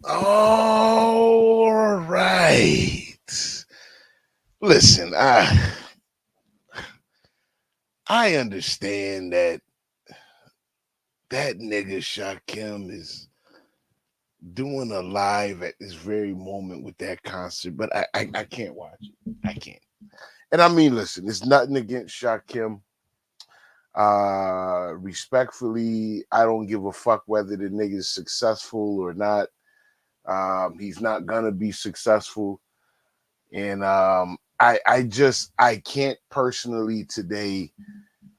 All right. Listen, I understand that nigga Shak Kim is doing a live at this very moment with that concert, but I can't watch it. I can't. And I mean, listen, it's nothing against Shak Kim. Respectfully, I don't give a fuck whether the nigga's successful or not. He's not gonna be successful. And I can't personally today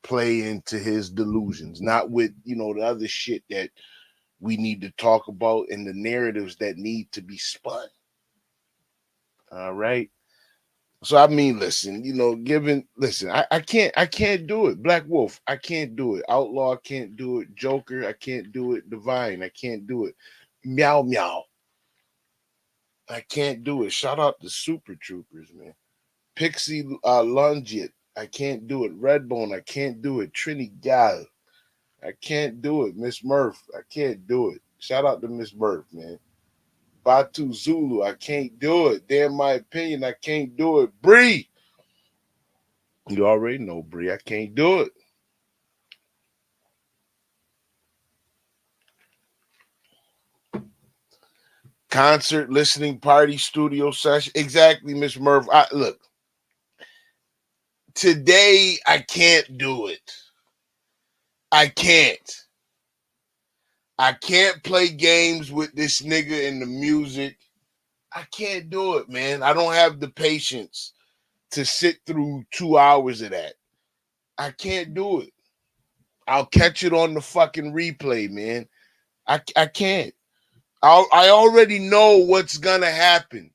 play into his delusions, not with the other shit that we need to talk about and the narratives that need to be spun. All right. So I mean, listen, I can't do it. Black Wolf, I can't do it. Outlaw, I can't do it. Joker, I can't do it. Divine, I can't do it. Meow meow, I can't do it. Shout out to Super Troopers, man. Pixie Lungit, I can't do it. Redbone, I can't do it. Trini Gal, I can't do it. Miss Murph, I can't do it. Shout out to Miss Murph, man. Batu Zulu, I can't do it. Damn my opinion, I can't do it. Bree, you already know, Bree, I can't do it. Concert, listening party, studio session. Exactly, Miss Murph. Look, today I can't do it. I can't. I can't play games with this nigga and the music. I can't do it, man. I don't have the patience to sit through 2 hours of that. I can't do it. I'll catch it on the fucking replay, man. I can't. I already know what's gonna happen.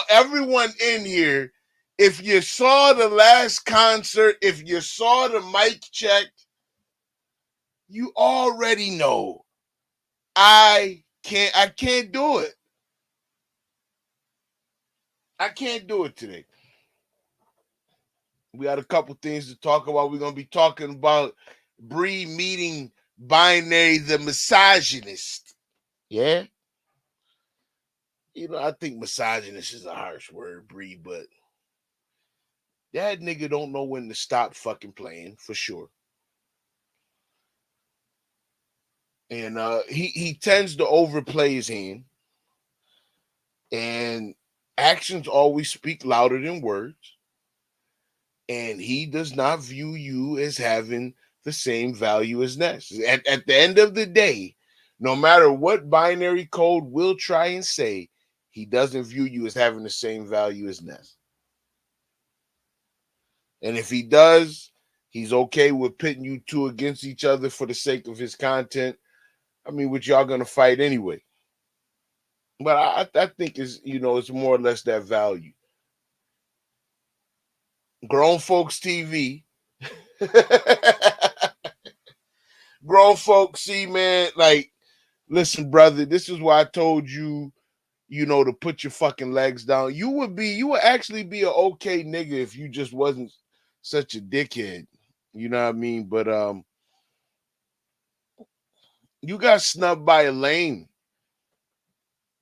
Everyone in here, if you saw the last concert, if you saw the mic check, you already know. I can't do it. I can't do it today. We got a couple things to talk about. We're gonna be talking about Bree meeting Binary the misogynist. Yeah. I think misogynist is a harsh word, Bree, but that nigga don't know when to stop fucking playing for sure. And he tends to overplay his hand, and actions always speak louder than words. And he does not view you as having the same value as Ness. At the end of the day, no matter what binary code will try and say, he doesn't view you as having the same value as Ness. And if he does, he's okay with pitting you two against each other for the sake of his content. I mean, which y'all gonna fight anyway. But I think it's more or less that value. Grown folks TV. Grown folks see, man, like, listen, brother, this is why I told you, to put your fucking legs down. You would actually be an okay nigga if you just wasn't such a dickhead. You know what I mean? But you got snubbed by a lame.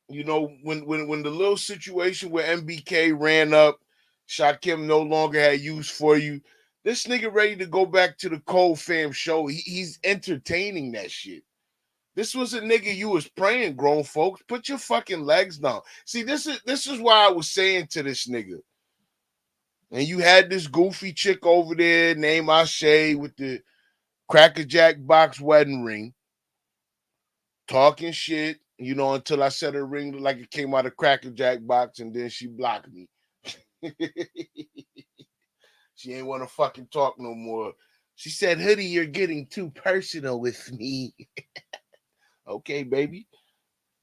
When the little situation where MBK ran up, Shak Kim no longer had use for you. This nigga ready to go back to the Cold Fam show. He's entertaining that shit. This was a nigga you was praying, grown folks. Put your fucking legs down. See, this is why I was saying to this nigga. And you had this goofy chick over there named Ashe with the Cracker Jack box wedding ring, talking shit, until I said her ring looked like it came out of Cracker Jack box, and then she blocked me. She ain't want to fucking talk no more. She said, Hoodie, you're getting too personal with me. Okay, baby.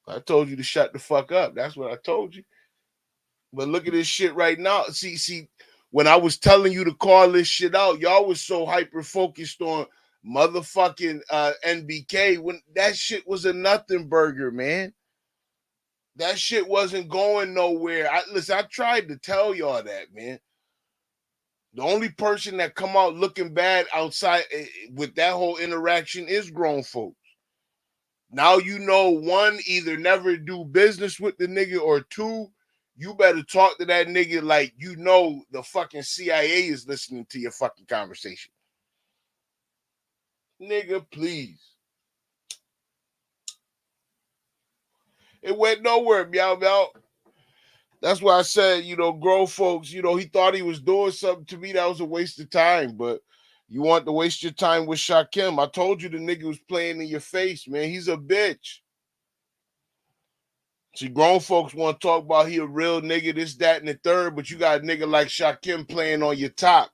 I told you to shut the fuck up. That's what I told you. But look at this shit right now. See, when I was telling you to call this shit out, y'all was so hyper focused on motherfucking NBK when that shit was a nothing burger, man. That shit wasn't going nowhere. I tried to tell y'all that, man. The only person that come out looking bad outside with that whole interaction is grown folks. Now you know, one, either never do business with the nigga, or two, you better talk to that nigga like you know the fucking CIA is listening to your fucking conversation. Nigga, please. It went nowhere, meow. That's why I said, grown folks, he thought he was doing something. To me, that was a waste of time. But you want to waste your time with Shak Kim. I told you the nigga was playing in your face, man. He's a bitch. See, grown folks want to talk about he a real nigga, this, that, and the third, but you got a nigga like Shak Kim playing on your top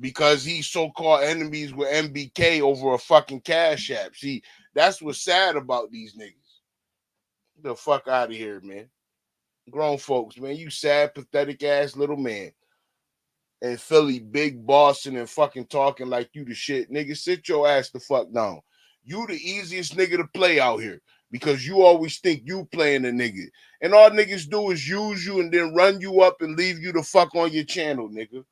because he's so-called enemies with MBK over a fucking cash app. See, that's what's sad about these niggas. Get the fuck out of here, man. Grown folks, man. You sad, pathetic ass little man. And Philly big bossing and fucking talking like you the shit. Nigga, sit your ass the fuck down. You the easiest nigga to play out here because you always think you playing a nigga. And all niggas do is use you and then run you up and leave you the fuck on your channel, nigga.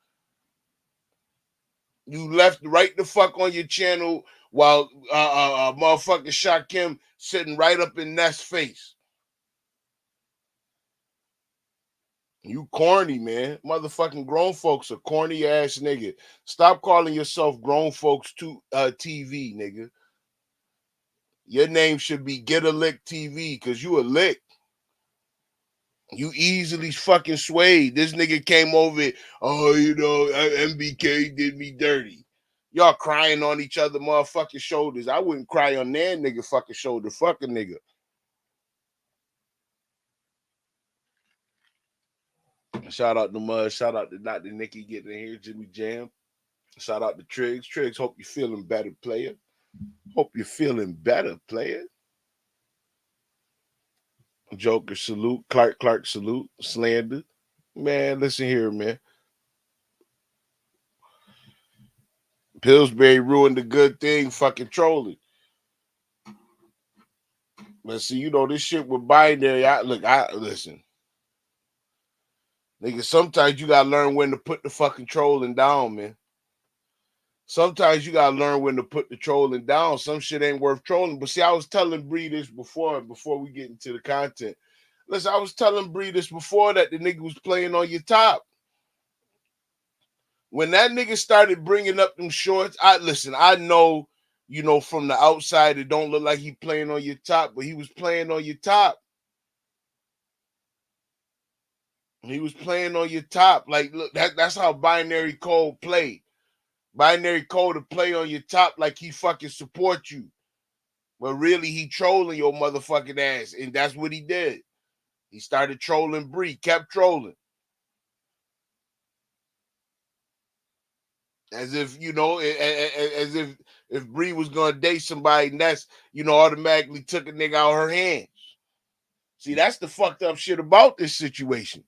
You left right the fuck on your channel while motherfucking Shak Kim sitting right up in Nest's face. You corny, man. Motherfucking grown folks are corny ass nigga. Stop calling yourself grown folks to TV, nigga. Your name should be Get a Lick TV because you a lick. You easily fucking swayed. This nigga came over it. Oh, MBK did me dirty. Y'all crying on each other motherfucking shoulders. I wouldn't cry on that nigga fucking shoulder. Fuck a nigga. Shout out to Mud. Shout out to Dr. Nikki getting in here. Jimmy Jam. Shout out to Triggs. Triggs, hope you're feeling better, player. Hope you're feeling better, player. Joker, salute. Clark, salute. Slander. Man, listen here, man. Pillsbury ruined the good thing, fucking trolling. But see, this shit with binary. Listen. Nigga, sometimes you gotta learn when to put the fucking trolling down, man. Sometimes you gotta learn when to put the trolling down. Some shit ain't worth trolling. But see, I was telling Bree this before we get into the content. Listen, I was telling Bree this before that the nigga was playing on your top. When that nigga started bringing up them shorts, I know, from the outside, it don't look like he playing on your top, but he was playing on your top. He was playing on your top. Like, look, that's how binary code play. Binary code to play on your top like he fucking support you. But really, he trolling your motherfucking ass. And that's what he did. He started trolling Bree, kept trolling. As if, as if Bree was going to date somebody and that's, automatically took a nigga out of her hands. See, that's the fucked up shit about this situation.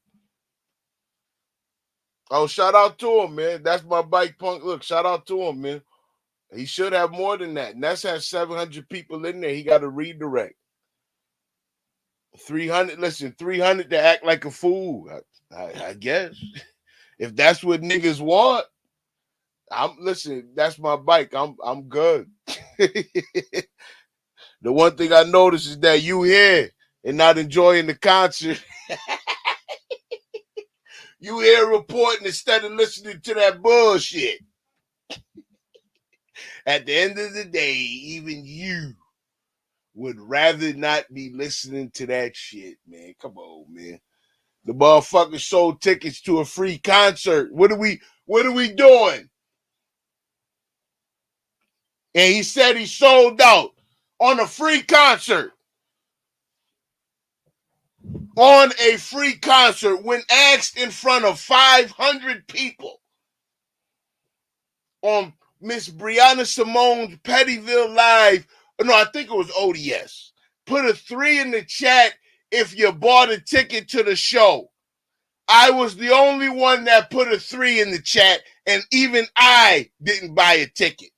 Oh, shout out to him, man. That's my bike punk. Look, shout out to him, man. He should have more than that. Ness has 700 people in there. He got to redirect. 300 to act like a fool. I guess. If that's what niggas want, that's my bike. I'm good. The one thing I noticed is that you here and not enjoying the concert. You here reporting instead of listening to that bullshit. At the end of the day, even you would rather not be listening to that shit, man. Come on, man. The motherfucker sold tickets to a free concert. What are we doing? And he said he sold out on a free concert. On a free concert when asked in front of 500 people on Miss Brianna Simone's Pettyville Live. No, I think it was ODS. Put a 3 in the chat if you bought a ticket to the show. I was the only one that put a 3 in the chat, and even I didn't buy a ticket.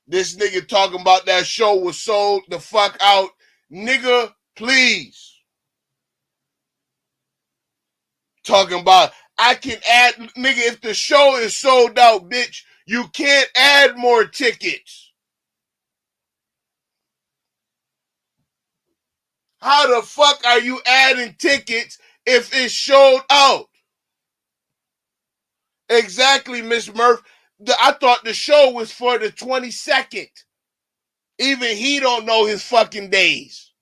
This nigga talking about that show was sold the fuck out. Nigga, please. Talking about, I can add, nigga, if the show is sold out, bitch, you can't add more tickets. How the fuck are you adding tickets if it showed out? Exactly, Miss Murph. I thought the show was for the 22nd. Even he don't know his fucking days.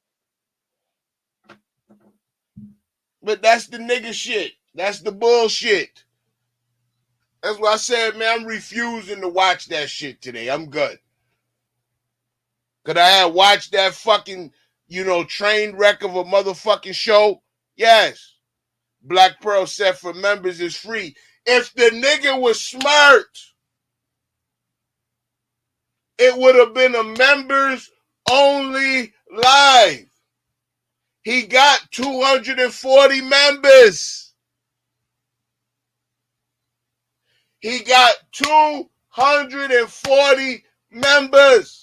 But that's the nigga shit. That's the bullshit. That's why I said, man, I'm refusing to watch that shit today. I'm good. Could I have watched that fucking, train wreck of a motherfucking show? Yes. Black Pearl said for members is free. If the nigga was smart, it would have been a members only live. He got 240 members. He got 240 members.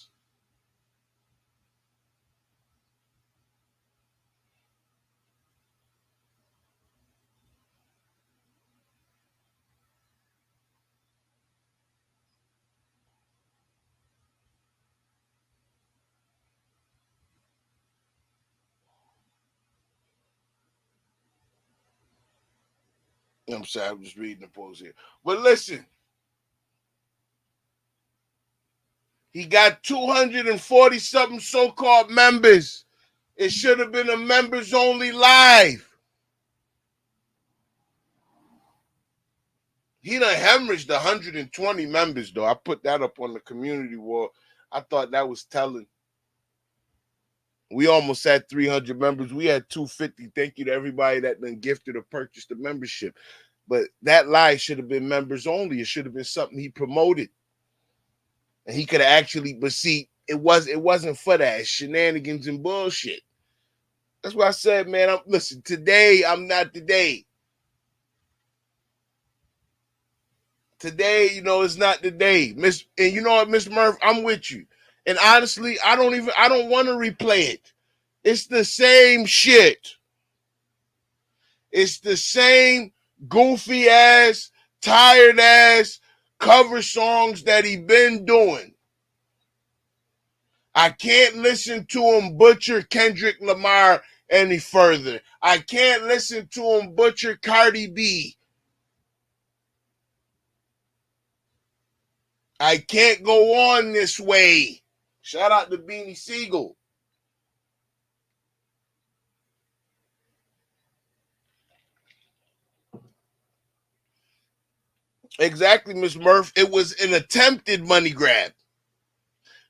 I'm sorry, I'm just reading the post here. But listen, he got 240 something so-called members. It should have been a members only live. He done hemorrhaged 120 members, though. I put that up on the community wall. I thought that was telling. We almost had 300 members. We had 250. Thank you to everybody that done gifted or purchased the membership. But that live should have been members only. It should have been something he promoted. And he could have actually, but see, it wasn't for that. It's shenanigans and bullshit. That's why I said, man, listen, today I'm not the day. Today, it's not the day. And you know what, Miss Murph, I'm with you. And honestly, I don't want to replay it. It's the same shit. It's the same goofy ass, tired ass cover songs that he been doing. I can't listen to him butcher Kendrick Lamar any further. I can't listen to him butcher Cardi B. I can't go on this way. Shout out to Beanie Siegel. Exactly, Miss Murph. It was an attempted money grab.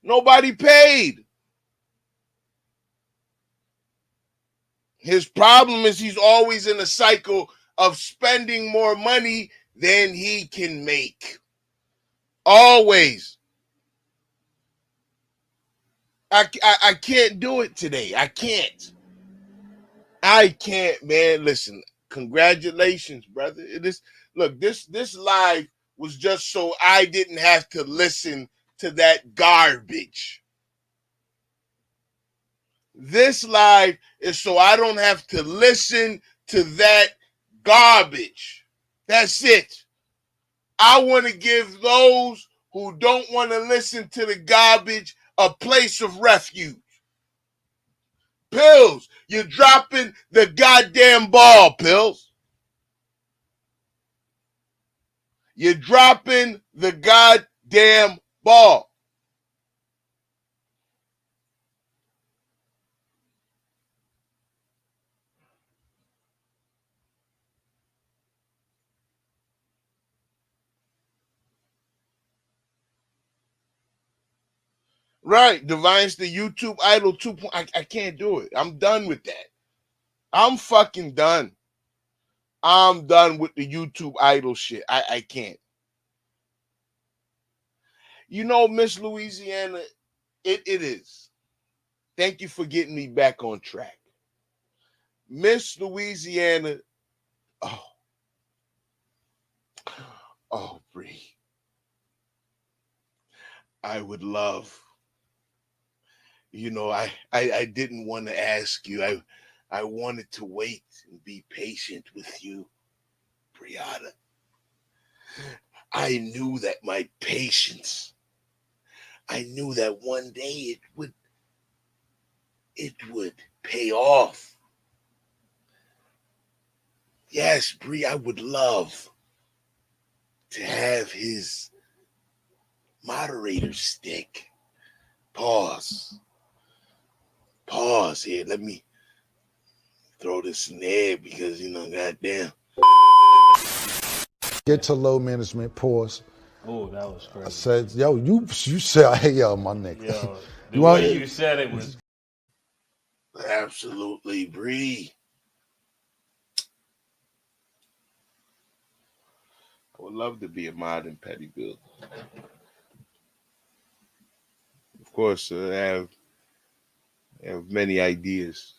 Nobody paid. His problem is he's always in a cycle of spending more money than he can make. Always. I can't do it today. I can't, man. Listen, congratulations, brother. This live was just so I didn't have to listen to that garbage. This live is so I don't have to listen to that garbage. That's it. I want to give those who don't want to listen to the garbage a place of refuge. Pillz, you're dropping the goddamn ball, Pillz. You're dropping the goddamn ball. Right, Divine's the YouTube Idol 2. I can't do it. I'm done with that. I'm fucking done. I'm done with the YouTube Idol shit. I can't. Miss Louisiana, it is. Thank you for getting me back on track. Miss Louisiana, Bree, I would love, I didn't want to ask you. I wanted to wait and be patient with you, Brianna. I knew that my patience, I knew that one day it would pay off. Yes, Bree, I would love to have his moderator stick. Pause here. Let me throw this in there because, goddamn. Get to low management, pause. Oh, that was crazy. I said, yo, you said, hey, yo, my nigga. Yo, the way you said it was... Absolutely, Bree. I would love to be a mod in Pettyville. Of course, I have many ideas.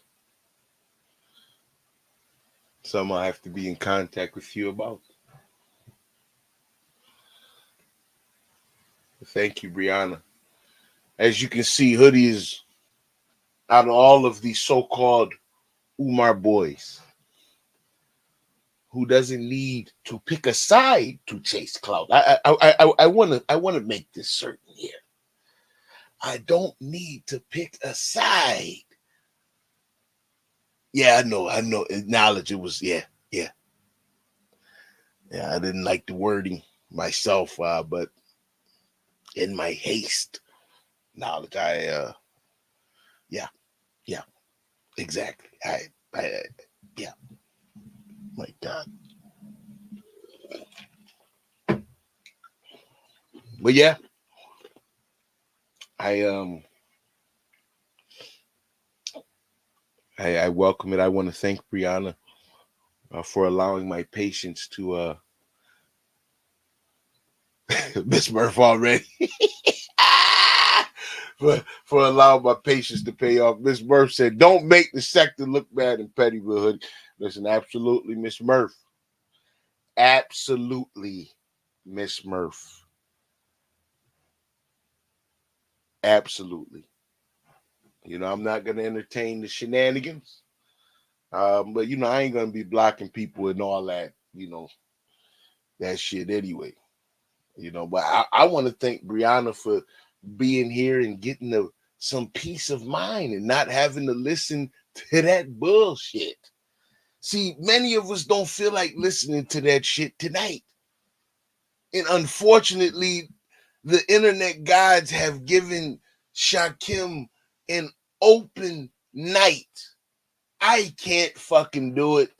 Some I have to be in contact with you about. Thank you, Brianna. As you can see, Hoodie is out of all of these so-called Umar boys who doesn't need to pick a side to chase clout. I want to make this certain here. I don't need to pick a side. Yeah, I know. Acknowledge it was, yeah. I didn't like the wording myself, but in my haste, knowledge, yeah, exactly. Yeah. My God. But yeah, I welcome it. I want to thank Brianna for allowing my patience to Miss Murph already. for allowing my patience to pay off. Miss Murph said, don't make the sector look bad in Pettyville Hood. Listen, absolutely, Miss Murph. Absolutely, Miss Murph. Absolutely. I'm not going to entertain the shenanigans. But, I ain't going to be blocking people and all that, that shit anyway. But I want to thank Brianna for being here and getting some peace of mind and not having to listen to that bullshit. See, many of us don't feel like listening to that shit tonight. And unfortunately, the internet gods have given Shak Kim an open night. I can't fucking do it.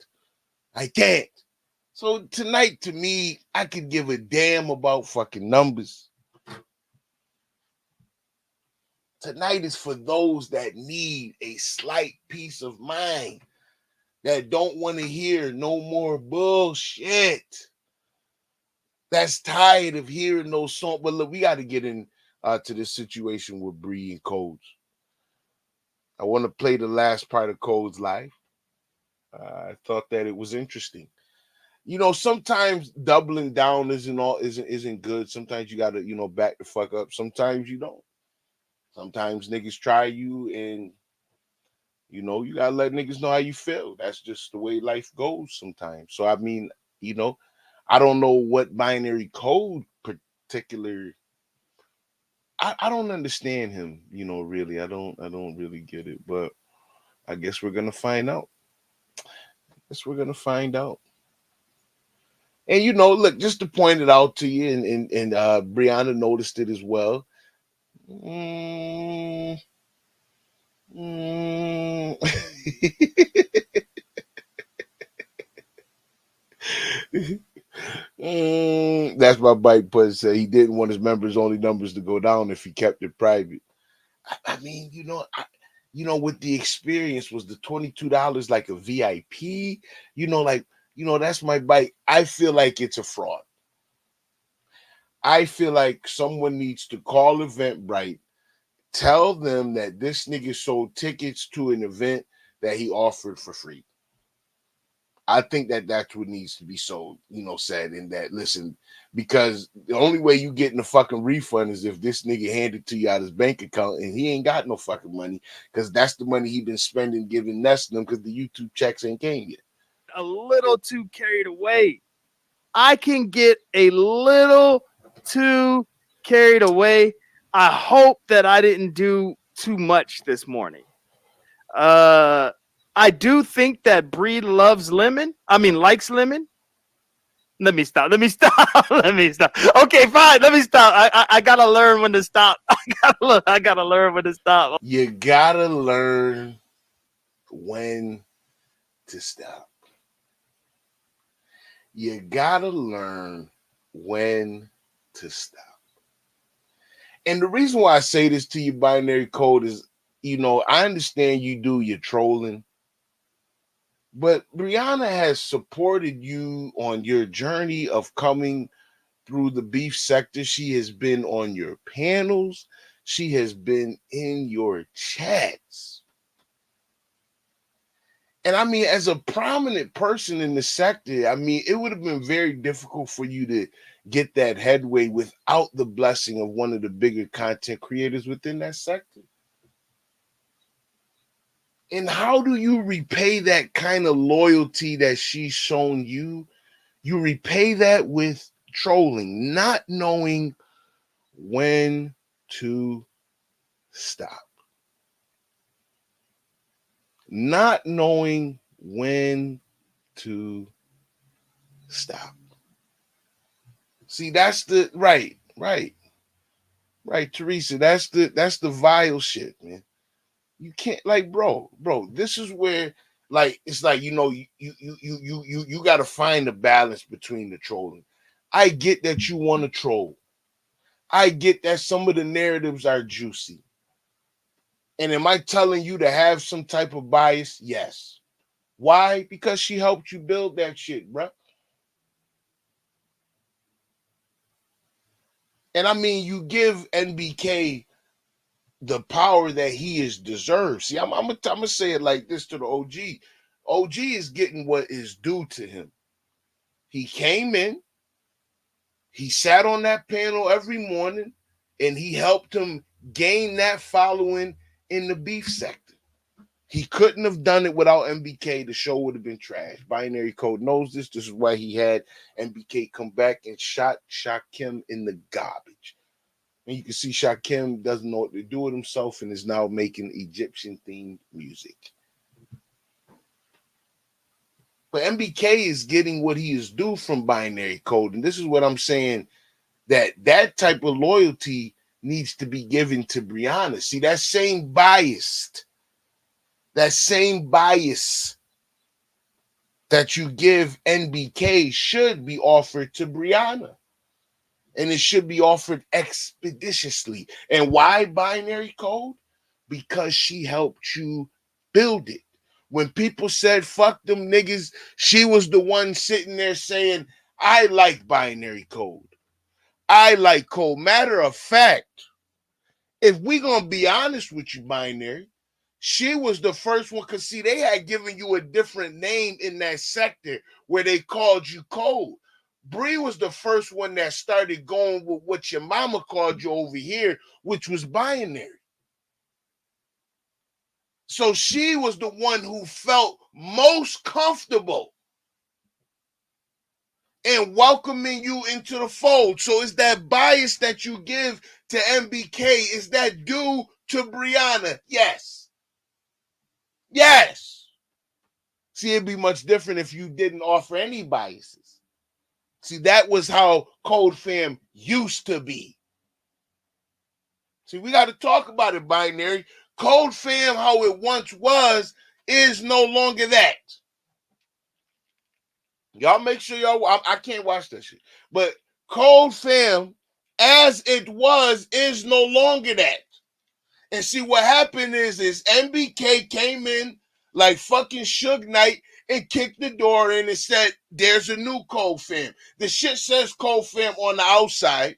I can't. So tonight, to me, I could give a damn about fucking numbers. Tonight is for those that need a slight peace of mind, that don't want to hear no more bullshit, that's tired of hearing those songs. But look, we got to get in to this situation with Bree and Codes. I want to play the last part of Codes live. I thought that it was interesting. Sometimes doubling down isn't good. Sometimes you got to back the fuck up. Sometimes you don't. Sometimes niggas try you and you gotta let niggas know how you feel. That's just the way life goes sometimes. So I mean, I don't know what binary code particular. I don't understand him, really. I don't really get it, but I guess we're gonna find out. And look, just to point it out to you, and Brianna noticed it as well. That's my bike push. Said he didn't want his members only numbers to go down if he kept it private. I mean, with the experience, was the $22 like a VIP? That's my bike. I feel like it's a fraud. I feel like someone needs to call Eventbrite, tell them that this nigga sold tickets to an event that he offered for free. I think that's what needs to be sold, said in that, listen, because the only way you getting a fucking refund is if this nigga handed to you out his bank account and he ain't got no fucking money, because that's the money he been spending giving Ness them because the YouTube checks ain't came yet. A little too carried away. I can get a little too carried away. I hope that I didn't do too much this morning. I do think that Bree likes lemon. Let me stop. Let me stop. Okay, fine. Let me stop. I gotta learn when to stop. I gotta learn when to stop. You gotta learn when to stop. You gotta learn when to stop. And the reason why I say this to you, Binary Code, is, I understand you do your trolling, but Brianna has supported you on your journey of coming through the beef sector. She has been on your panels. She has been in your chats. And I mean, as a prominent person in the sector, I mean, it would have been very difficult for you to get that headway without the blessing of one of the bigger content creators within that sector. And how do you repay that kind of loyalty that she's shown you? You repay that with trolling, not knowing when to stop. Not knowing when to stop. See, that's the right, Teresa. That's the vile shit, man. You can't, like, bro. This is where, like, it's like, you got to find a balance between the trolling. I get that you want to troll. I get that some of the narratives are juicy. And am I telling you to have some type of bias? Yes. Why? Because she helped you build that shit, bro. And I mean, you give NBK the power that he is deserved. See, I'm gonna say it like this to the OG. OG is getting what is due to him. He came in, he sat on that panel every morning, and he helped him gain that following in the beef sector. He couldn't have done it without MBK. The show would have been trash. Binary Code knows this. This is why he had MBK come back and shot Shak Kim in the garbage. And you can see Shak Kim doesn't know what to do with himself and is now making Egyptian-themed music. But MBK is getting what he is due from Binary Code. And this is what I'm saying, that type of loyalty needs to be given to Brianna. See, that same bias that you give NBK should be offered to Brianna. And it should be offered expeditiously. And why Binary Code? Because she helped you build it. When people said, fuck them niggas, she was the one sitting there saying, I like Binary Code. I like Code. Matter of fact, if we gonna be honest with you, Binary, she was the first one, because see, they had given you a different name in that sector where they called you Code. Bree was the first one that started going with what your mama called you over here, which was binary. So she was the one who felt most comfortable in welcoming you into the fold. So is that bias that you give to MBK, is that due to Brianna? Yes. Yes. See, it'd be much different if you didn't offer any biases. See, that was how Code Fam used to be. See, we got to talk about it, Binary. Code Fam, how it once was, is no longer that. Y'all make sure y'all, I can't watch that shit. But Code Fam, as it was, is no longer that. And see, what happened is MBK came in like fucking Suge Knight and kicked the door in and said, there's a new Code Fam. The shit says Code Fam on the outside,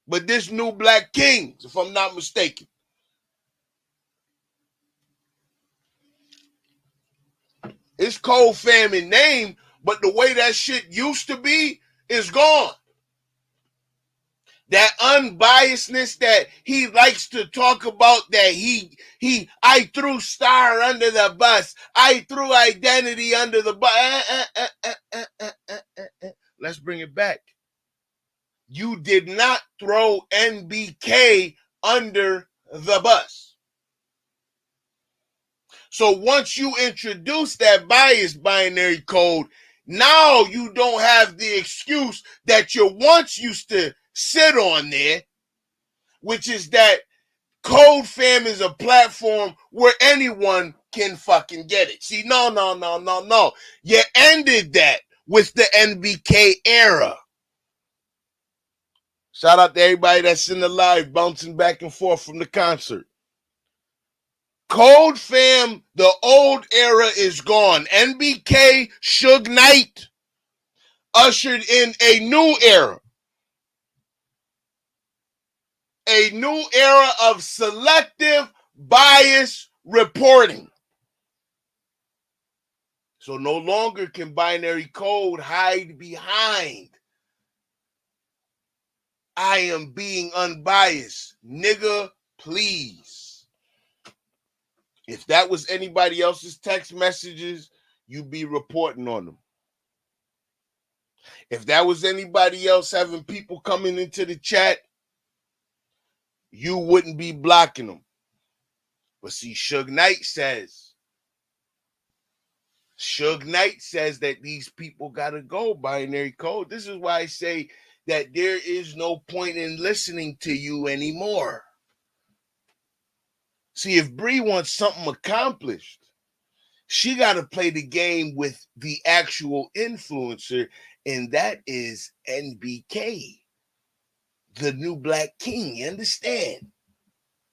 but this new Black Kings, if I'm not mistaken. It's Code Fam in name, but the way that shit used to be is gone. That unbiasedness that he likes to talk about, that I threw Star under the bus. I threw Identity under the bus. Let's bring it back. You did not throw NBK under the bus. So once you introduce that biased binary code, now you don't have the excuse that you once used to sit on there, which is that Code Fam is a platform where anyone can fucking get it. See, no. You ended that with the NBK era. Shout out to everybody that's in the live, bouncing back and forth from the concert. Code Fam, the old era is gone. NBK, Suge Knight ushered in a new era. A new era of selective bias reporting. So no longer can binary code hide behind I am being unbiased. Nigga, please. If that was anybody else's text messages, you'd be reporting on them. If that was anybody else having people coming into the chat, you wouldn't be blocking them. But see, Suge Knight says that these people gotta go, binary code. This is why I say that there is no point in listening to you anymore. See, if Bree wants something accomplished, she got to play the game with the actual influencer, and that is NBK, the new Black King. You understand?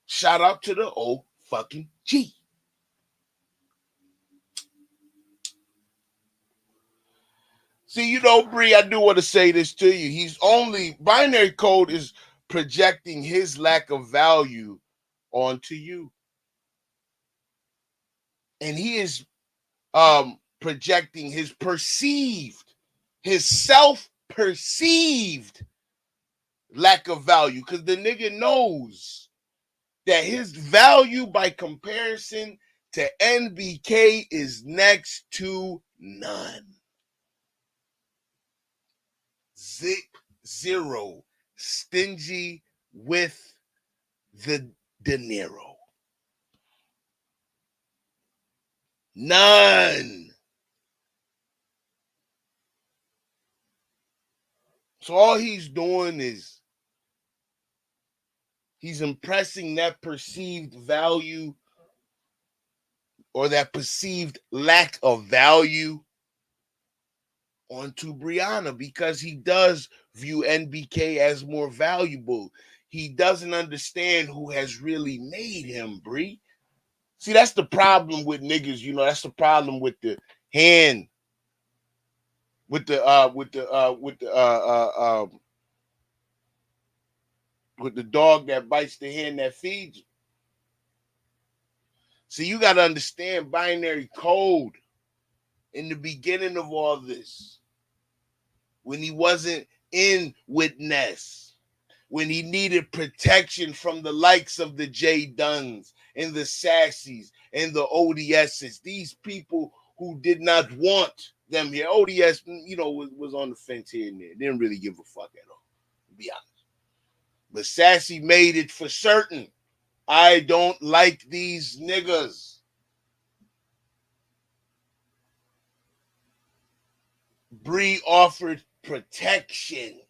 Shout out to the old fucking G. See, you know, Bree, I do want to say this to you. Binary code is projecting his lack of value onto you. And he is projecting his self-perceived lack of value, because the nigga knows that his value by comparison to NBK is next to none. Zero. Stingy with the De Niro. None. So all he's doing is he's impressing that perceived value or that perceived lack of value onto Brianna, because he does view NBK as more valuable. He doesn't understand who has really made him, Bree. See, that's the problem with niggas, you know, that's the problem with the hand, with the dog that bites the hand that feeds you. See, you got to understand binary code in the beginning of all this, when he wasn't in with Ness, when he needed protection from the likes of the J Duns and the Sassies and the ODSs, these people who did not want them here. ODS, you know, was on the fence here and there. Didn't really give a fuck at all, to be honest. But Sassy made it for certain. I don't like these niggas. Bree offered protection.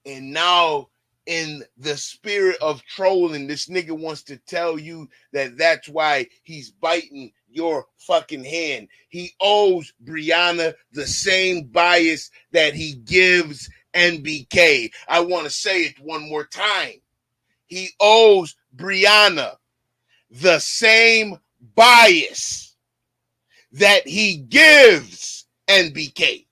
And now, in the spirit of trolling, this nigga wants to tell you that that's why he's biting your fucking hand. He owes Brianna the same bias that he gives NBK. I want to say it one more time. He owes Brianna the same bias that he gives NBK.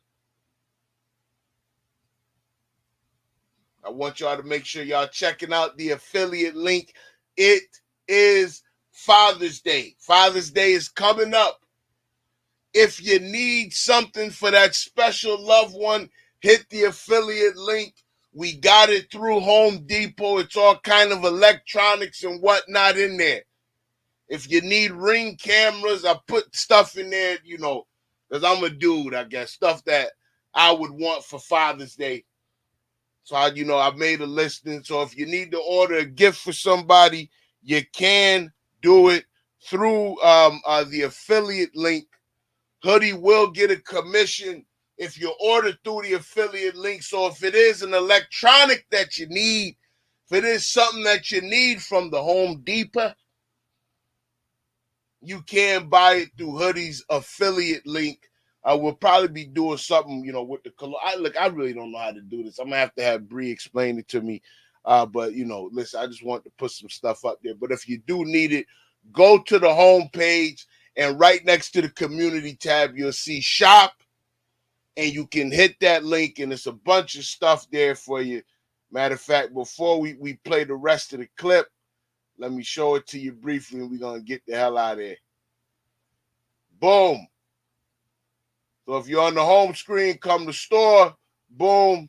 I want y'all to make sure y'all checking out the affiliate link. It is Father's Day. Father's Day is coming up. If you need something for that special loved one, hit the affiliate link. We got it through Home Depot. It's all kind of electronics and whatnot in there. If you need Ring cameras, I put stuff in there, you know, because I'm a dude, I guess, stuff that I would want for Father's Day. So, I made a listing. So if you need to order a gift for somebody, you can do it. through the affiliate link, Hoodie will get a commission if you order through the affiliate link. So if it is an electronic that you need, if it is something that you need from the Home Depot, you can buy it through Hoodie's affiliate link. We'll probably be doing something, with the color. I really don't know how to do this. I'm gonna have to have Bree explain it to me. But listen, I just want to put some stuff up there. But if you do need it, go to the home page, and right next to the community tab, you'll see shop, and you can hit that link, and it's a bunch of stuff there for you. Matter of fact, before we play the rest of the clip, let me show it to you briefly, and we're gonna get the hell out of here. Boom. So if you're on the home screen, come to store, boom,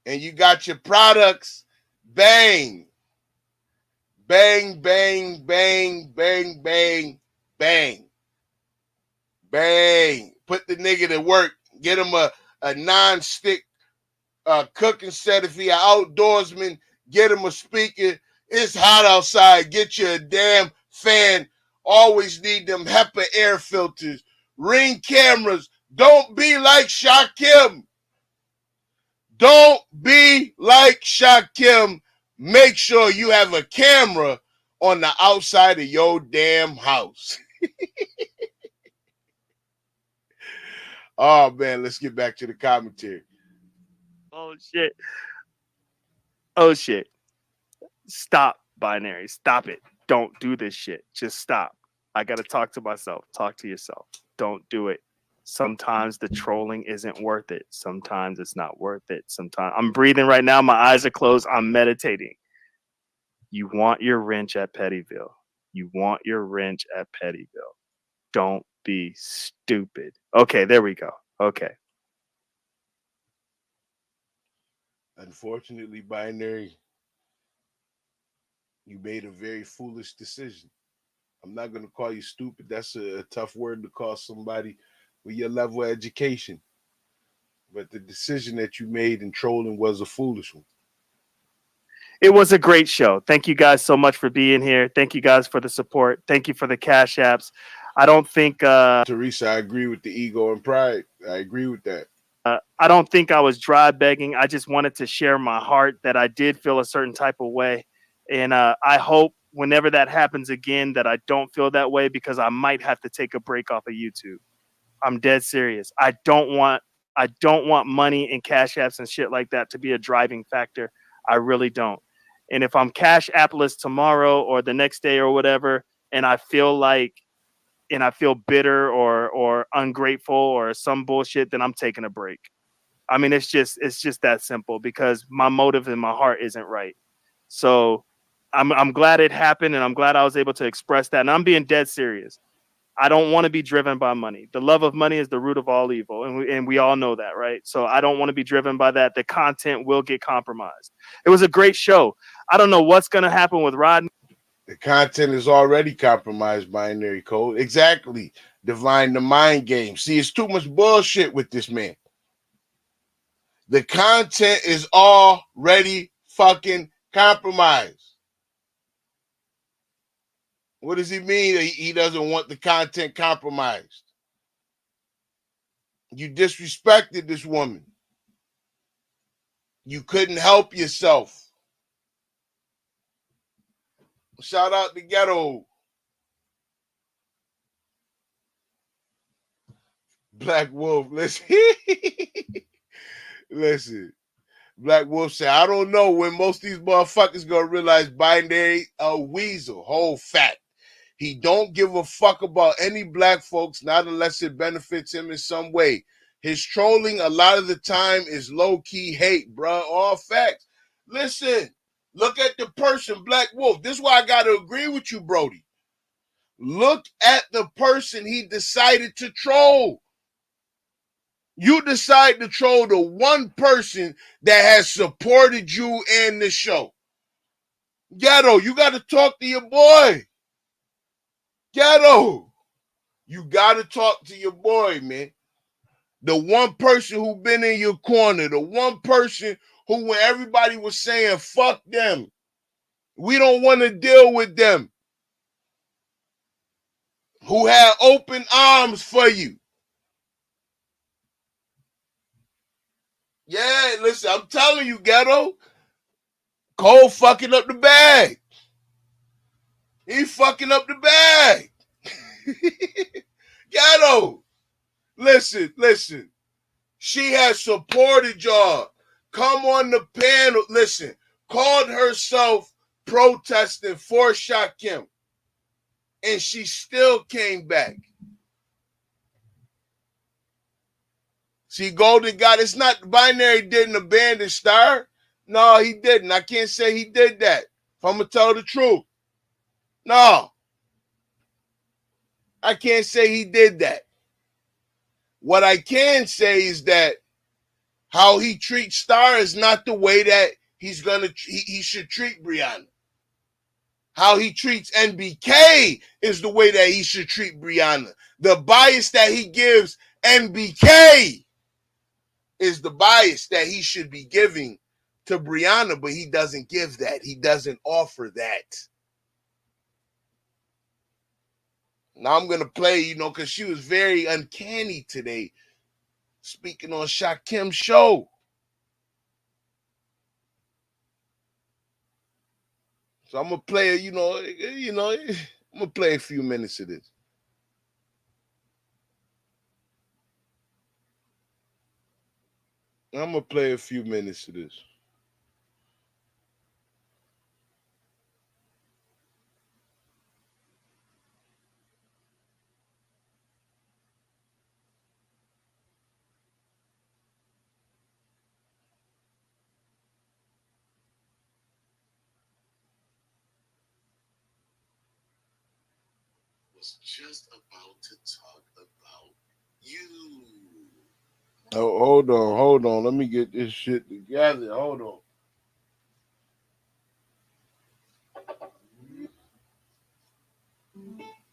and you got your products, bang, bang, bang, bang, bang, bang, bang, bang. Put the nigga to work. Get him a non-stick cooking set. If he an outdoorsman, get him a speaker. It's hot outside. Get you a damn fan. Always need them HEPA air filters. Ring cameras. Don't be like Shak Kim. Don't be like Shak Kim. Make sure you have a camera on the outside of your damn house. Oh, man, let's get back to the commentary. Oh, shit. Oh, shit. Stop, binary. Stop it. Don't do this shit. Just stop. I got to talk to myself. Talk to yourself. Don't do it. Sometimes the trolling isn't worth it. Sometimes it's not worth it. Sometimes I'm breathing right now. My eyes are closed. I'm meditating. You want your wrench at Pettyville. You want your wrench at Pettyville. Don't be stupid. Okay, there we go. Okay. Unfortunately, binary, you made a very foolish decision. I'm not going to call you stupid. That's a tough word to call somebody with your level of education. But the decision that you made in trolling was a foolish one. It was a great show. Thank you guys so much for being here. Thank you guys for the support. Thank you for the cash apps. I don't think Teresa, I agree with the ego and pride. I agree with that. I don't think I was dry begging. I just wanted to share my heart that I did feel a certain type of way. And I hope whenever that happens again that I don't feel that way, because I might have to take a break off of YouTube. I'm dead serious. I don't want money and cash apps and shit like that to be a driving factor. I really don't. And if I'm cash appless tomorrow or the next day or whatever, and I feel bitter or ungrateful or some bullshit, then I'm taking a break. I mean, it's just that simple, because my motive in my heart isn't right. So I'm glad it happened, and I'm glad I was able to express that. And I'm being dead serious. I don't want to be driven by money. The love of money is the root of all evil. And we all know that, right? So I don't want to be driven by that. The content will get compromised. It was a great show. I don't know what's going to happen with Rodney. The content is already compromised, binary code. Exactly. Divine the mind game. See, it's too much bullshit with this man. The content is already fucking compromised. What does he mean he doesn't want the content compromised? You disrespected this woman. You couldn't help yourself. Shout out to Ghetto. Black Wolf, listen. Listen. Black Wolf said, I don't know when most of these motherfuckers gonna realize binary a weasel, whole fat. He don't give a fuck about any black folks, not unless it benefits him in some way. His trolling a lot of the time is low-key hate, bruh. All facts. Listen, look at the person, Black Wolf. This is why I gotta agree with you, Brody. Look at the person he decided to troll. You decide to troll the one person that has supported you and the show. Ghetto, you got to talk to your boy. Ghetto, you got to talk to your boy, man. The one person who been in your corner, the one person who, when everybody was saying, fuck them, we don't want to deal with them, who had open arms for you. Yeah, listen, I'm telling you, ghetto. Cole fucking up the bag. He fucking up the bag. Ghetto. Listen. She has supported y'all. Come on the panel. Listen, called herself protesting for Shak Kim. And she still came back. See, Golden God, it's not Binary didn't abandon Star. No, he didn't. I can't say he did that. If I'm going to tell the truth. No. I can't say he did that. What I can say is that how he treats Star is not the way that he should treat Brianna. How he treats NBK is the way that he should treat Brianna. The bias that he gives NBK is the bias that he should be giving to Brianna, but he doesn't give that. He doesn't offer that. Now I'm going to play, because she was very uncanny today, speaking on Shak Kim's show. So I'm going to play, I'm going to play a few minutes of this. I'm going to play a few minutes of this. Was just about to talk about you. Oh, hold on. Let me get this shit together. Hold on.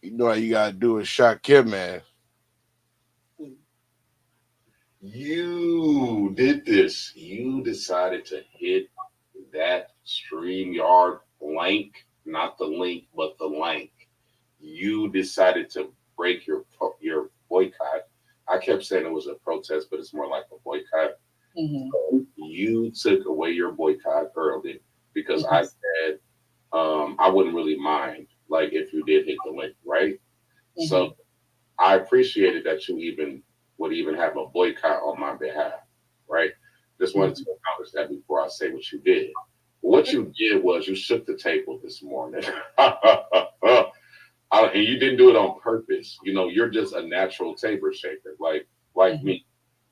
You know how you gotta do a Shak Kim, man. You did this. You decided to hit that StreamYard link, not the link, but the link. You decided to break your boycott. I kept saying it was a protest, but it's more like a boycott. Mm-hmm. So you took away your boycott early because I said I wouldn't really mind, like if you did hit the link, right? Mm-hmm. So I appreciated that you would even have a boycott on my behalf, right? Just wanted to accomplish that before I say what you did. What you did was you shook the table this morning. And you didn't do it on purpose. You're just a natural table shaker, like me.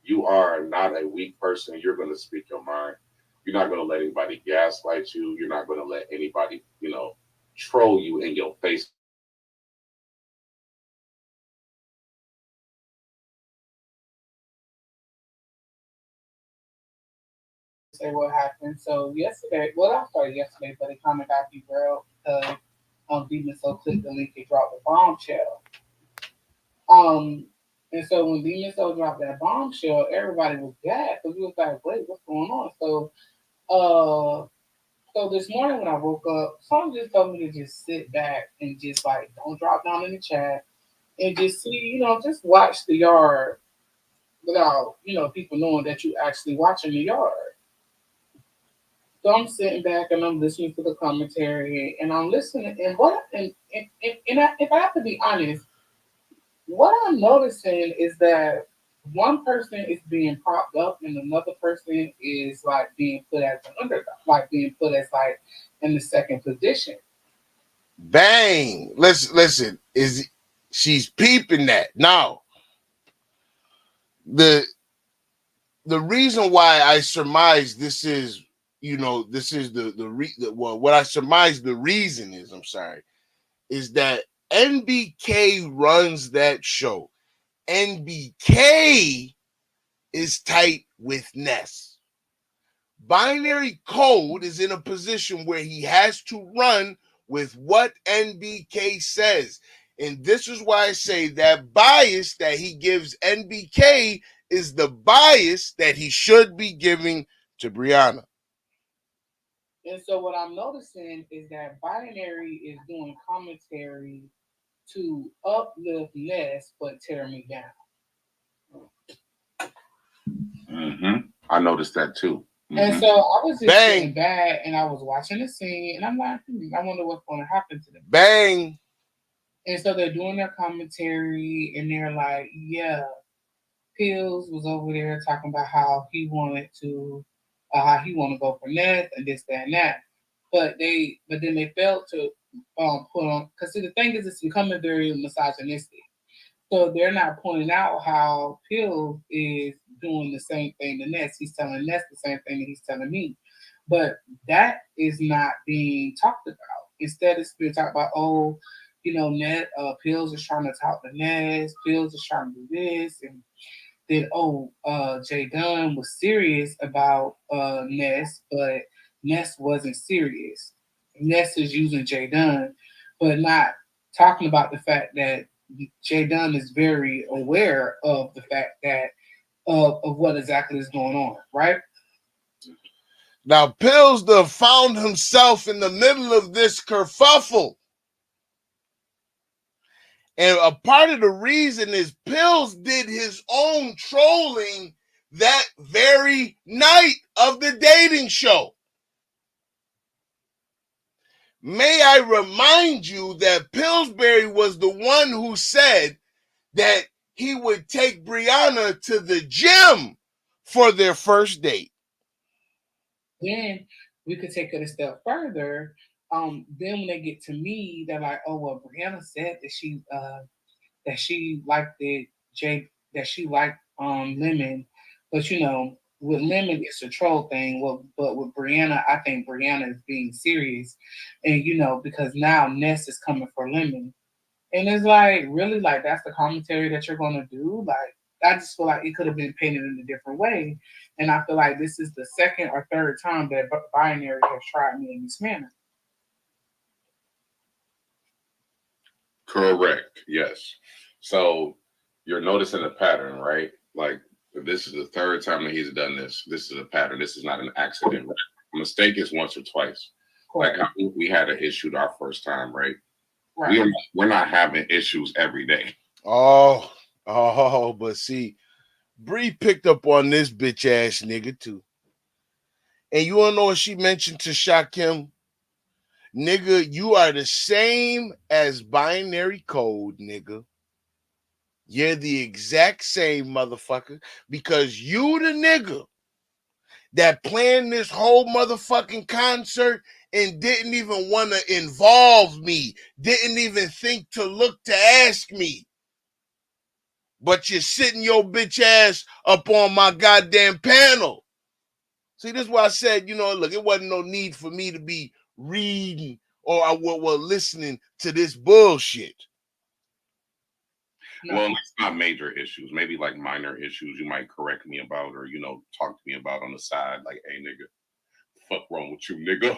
You are not a weak person. You're going to speak your mind. You're not going to let anybody gaslight you. You're not going to let anybody, troll you in your face. Say what happened. So yesterday, well, I started yesterday, but it kind of got derailed because Demon So clicked the link and dropped the bombshell. And so when Demon So dropped that bombshell, everybody was gagged because we was like, wait, what's going on? So this morning when I woke up, someone just told me to just sit back and just don't drop down in the chat and just see, just watch the yard without, people knowing that you actually watching the yard. So I'm sitting back and I'm listening to the commentary and I'm listening if I have to be honest, what I'm noticing is that one person is being propped up and another person is being put as an underdog, being put as in the second position. Bang! Listen. She's peeping that now? The reason why I surmise this is, this is what I surmise the reason is that NBK runs that show. NBK is tight with Ness. Binary Code is in a position where he has to run with what NBK says. And this is why I say that bias that he gives NBK is the bias that he should be giving to Brianna. And so what I'm noticing is that Binary is doing commentary to uplift Ness but tear me down. I noticed that too. And so I was just sitting back and I was watching the scene and I'm like, I wonder what's going to happen to them. Bang. And so they're doing their commentary and they're like, yeah, Pillz was over there talking about how he wanted to go for Ness and this, that, and that. But then they failed to put on, because the thing is, it's becoming very misogynistic. So they're not pointing out how Pillz is doing the same thing to Ness. He's telling Ness the same thing that he's telling me. But that is not being talked about. Instead, it's being talked about, Pillz is trying to talk to Ness. Pillz is trying to do this. And then, Jay Dunn was serious about Ness, but Ness wasn't serious. Ness is using Jay Dunn, but not talking about the fact that Jay Dunn is very aware of the fact that of what exactly is going on, right? Now, Pillz found himself in the middle of this kerfuffle. And a part of the reason is Pillz did his own trolling that very night of the dating show. May I remind you that Pillsbury was the one who said that he would take Brianna to the gym for their first date. Then we could take it a step further. Then when they get to me, they're like, "Oh well, Brianna said that she liked Lemon, but with Lemon it's a troll thing. Well, but with Brianna, I think Brianna is being serious, and because now Ness is coming for Lemon, and it's like really like that's the commentary that you're gonna do. Like I just feel like it could have been painted in a different way, and I feel like this is the second or third time that Binary has tried me in this manner. Correct. Yes. So you're noticing a pattern, right? Like this is the third time that he's done this. This is a pattern. This is not an accident. A mistake is once or twice. Correct. Like we had an issue our first time, right? Right. We're not having issues every day. But see, Bree picked up on this bitch ass nigga too. And you wanna know what she mentioned to Shak Kim? Nigga, you are the same as binary code, nigga. You're the exact same motherfucker because you the nigga that planned this whole motherfucking concert and didn't even want to involve me, didn't even think to look to ask me. But you're sitting your bitch ass up on my goddamn panel. See, this is why I said, look, it wasn't no need for me to be reading or listening to this bullshit. No. Well, it's not major issues. Maybe like minor issues you might correct me about or, talk to me about on the side. Like, hey, nigga, fuck wrong with you, nigga?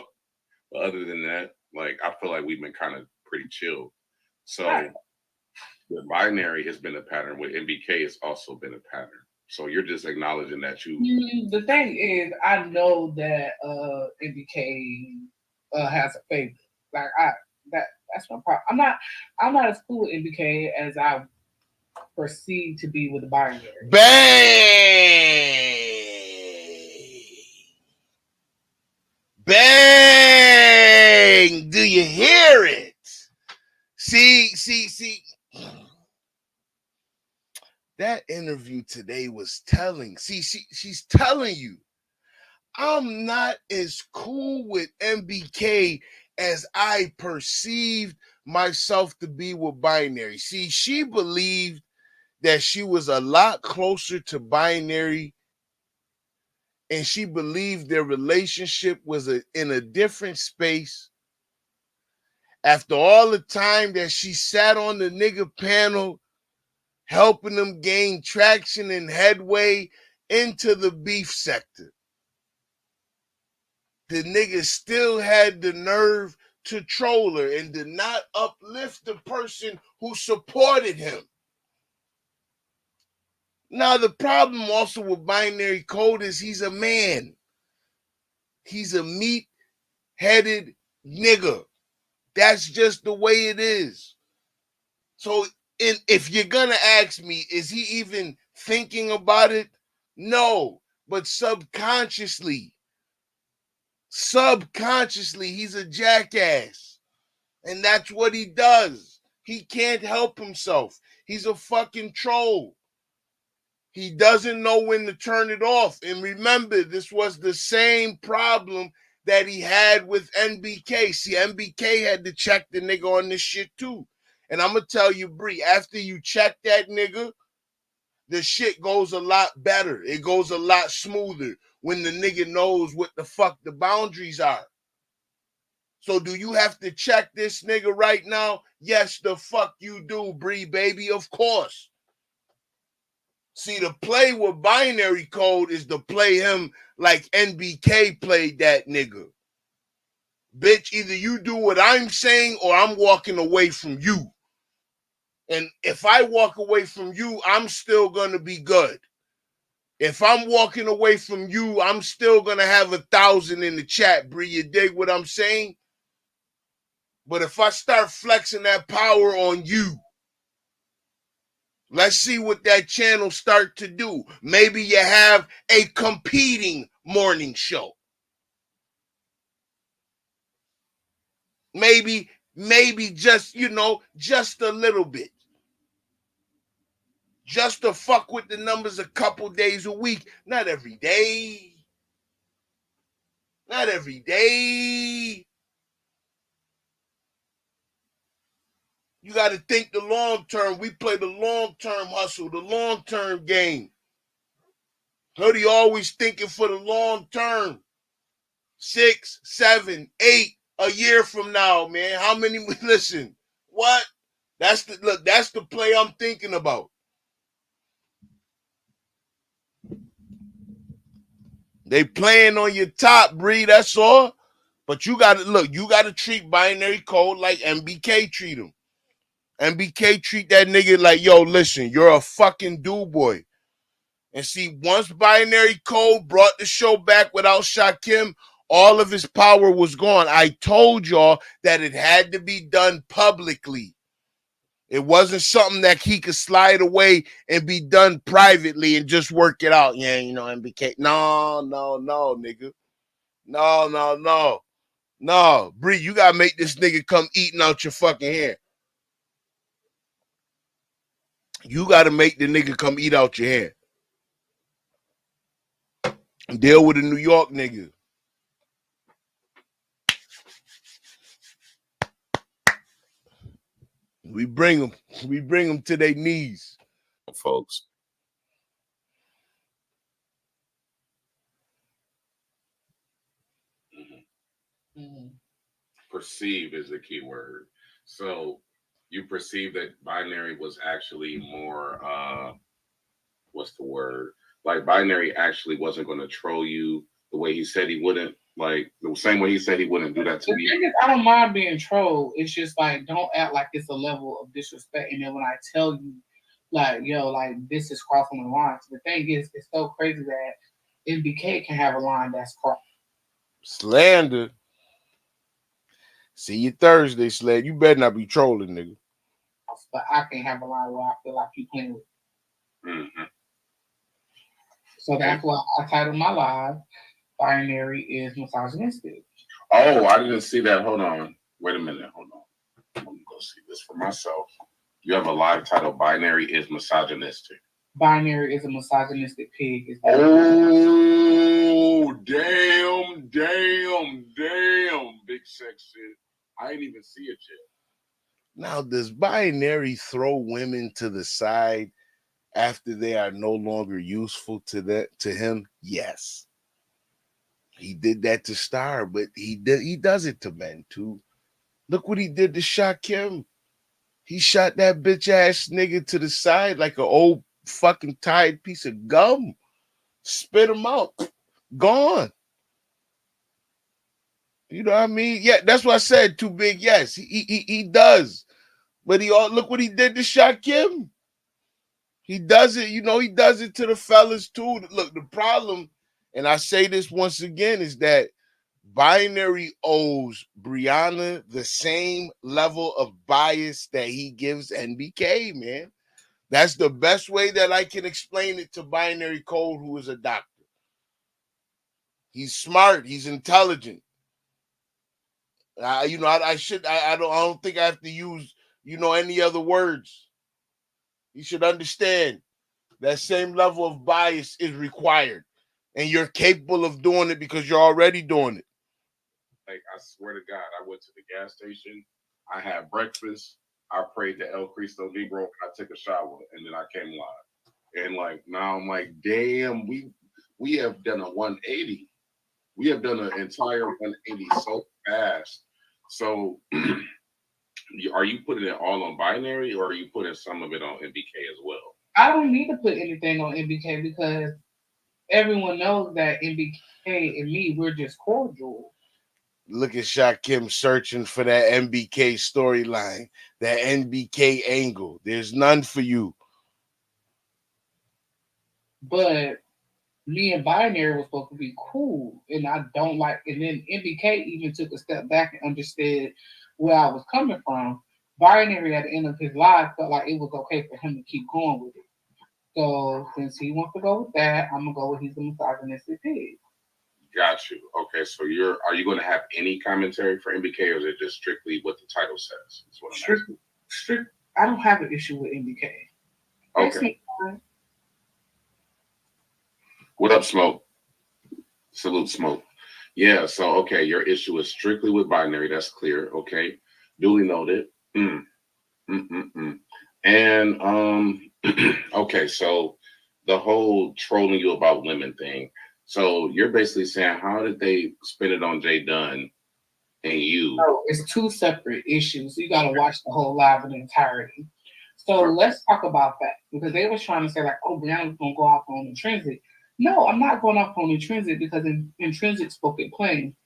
But other than that, like, I feel like we've been kind of pretty chill. So right. With Binary has been a pattern. With MBK, it's also been a pattern. So you're just acknowledging that you... The thing is, I know that MBK has a favorite. Like, that's no problem. I'm not as cool with MBK as I perceived to be with the Binary. Bang! Do you hear it? See. That interview today was telling. See, she's telling you, I'm not as cool with MBK as I perceived myself to be with Binary. See, she believed that she was a lot closer to Binary, and she believed their relationship was in a different space. After all the time that she sat on the nigga panel, helping them gain traction and headway into the beef sector, the nigga still had the nerve to troll her and did not uplift the person who supported him. Now, the problem also with Binary Code is he's a man. He's a meat-headed nigga. That's just the way it is. So if you're gonna ask me, is he even thinking about it? No, but subconsciously, he's a jackass. And that's what he does. He can't help himself. He's a fucking troll. He doesn't know when to turn it off. And remember, this was the same problem that he had with NBK. See, NBK had to check the nigga on this shit too. And I'm going to tell you, Bree, after you check that nigga, the shit goes a lot better. It goes a lot smoother when the nigga knows what the fuck the boundaries are. So do you have to check this nigga right now? Yes, the fuck you do, Bree, baby, of course. See, the play with binary code is to play him like NBK played that nigga. Bitch, either you do what I'm saying or I'm walking away from you. And if I walk away from you, I'm still going to be good. If I'm walking away from you, I'm still going to have 1,000 in the chat, Bree. You dig what I'm saying? But if I start flexing that power on you, let's see what that channel start to do. Maybe you have a competing morning show. Maybe just, just a little bit. Just to fuck with the numbers a couple days a week. Not every day. Not every day. You got to think the long term. We play the long-term hustle, the long-term game. Hoodie always thinking for the long term. 6, 7, 8 a year from now, man. How many? Listen, what? That's the play I'm thinking about. They playing on your top, Bree. That's all. But you got to treat binary code like MBK treat him. MBK treat that nigga like, yo, listen, you're a fucking do-boy. And see, once binary code brought the show back without Shak Kim, all of his power was gone. I told y'all that it had to be done publicly. It wasn't something that he could slide away and be done privately and just work it out. Yeah, MBK. No, nigga. No. Bree, you got to make this nigga come eating out your fucking hair. You got to make the nigga come eat out your hair. Deal with a New York nigga. We bring them to their knees. Folks. Mm-hmm. Perceive is the key word. So you perceive that binary was actually more, what's the word? Like binary actually wasn't going to troll you the way he said he wouldn't. Like the same way he said he wouldn't do that to me. I don't mind being trolled. It's just like, don't act like it's a level of disrespect. And then when I tell you, like, yo, like this is crossing the lines. The thing is, it's so crazy that MBK can have a line that's crossed. Slander. See you Thursday, Slander. You better not be trolling, nigga. But I can't have a line where I feel like you playing with. Mm-hmm. So that's why I titled my live, Binary is Misogynistic. Oh, I didn't see that. Hold on. Wait a minute. Hold on. Let me go see this for myself. You have a live title, Binary is Misogynistic. Binary is a misogynistic pig. Oh, damn. Big sex shit. I ain't even see it yet. Now, does binary throw women to the side after they are no longer useful to him? Yes. He did that to Star, but he does it to men too. Look what he did to Shak Kim. He shot that bitch ass nigga to the side like an old fucking tired piece of gum. Spit him out. Gone. You know what I mean? Yeah, that's what I said. Too big. Yes, he does. But look what he did to Shak Kim. He does it. He does it to the fellas too. Look, the problem, and I say this once again, is that Binary owes Brianna the same level of bias that he gives NBK, man. That's the best way that I can explain it to Binary Code, who is a doctor. He's smart. He's intelligent. I don't think I have to use, any other words. You should understand that same level of bias is required, and you're capable of doing it because you're already doing it. Like, I swear to God, I went to the gas station, I had breakfast, I prayed to El Cristo Negro, and I took a shower, and then I came live. And like now I'm like, damn, we have done a 180. We have done an entire 180 so fast. So are you putting it all on Binary, or are you putting some of it on MBK as well? I don't need to put anything on MBK because everyone knows that MBK and me, we're just cordial. Look at Shak Kim searching for that MBK storyline, that NBK angle. There's none for you. But me and Binary was supposed to be cool, and I don't like. And then MBK even took a step back and understood where I was coming from. Binary at the end of his life felt like it was okay for him to keep going with it. So since he wants to go with that, I'm gonna go with he's a misogynistic pig. Got you. Okay, so are you going to have any commentary for MBK, or is it just strictly what the title says? Strict. I don't have an issue with MBK. Okay. What up, Smoke? Salute, Smoke. Yeah. So okay, your issue is strictly with Binary. That's clear. Okay, duly noted. And okay, so the whole trolling you about women thing. So you're basically saying, how did they spin it on Jay Dunn and you? No, it's two separate issues. You got to watch the whole live in entirety. So let's talk about that, because they was trying to say like, oh, Brianna's gonna go off on Intrinsic. No, I'm not going off on Intrinsic because Intrinsic spoke it plain.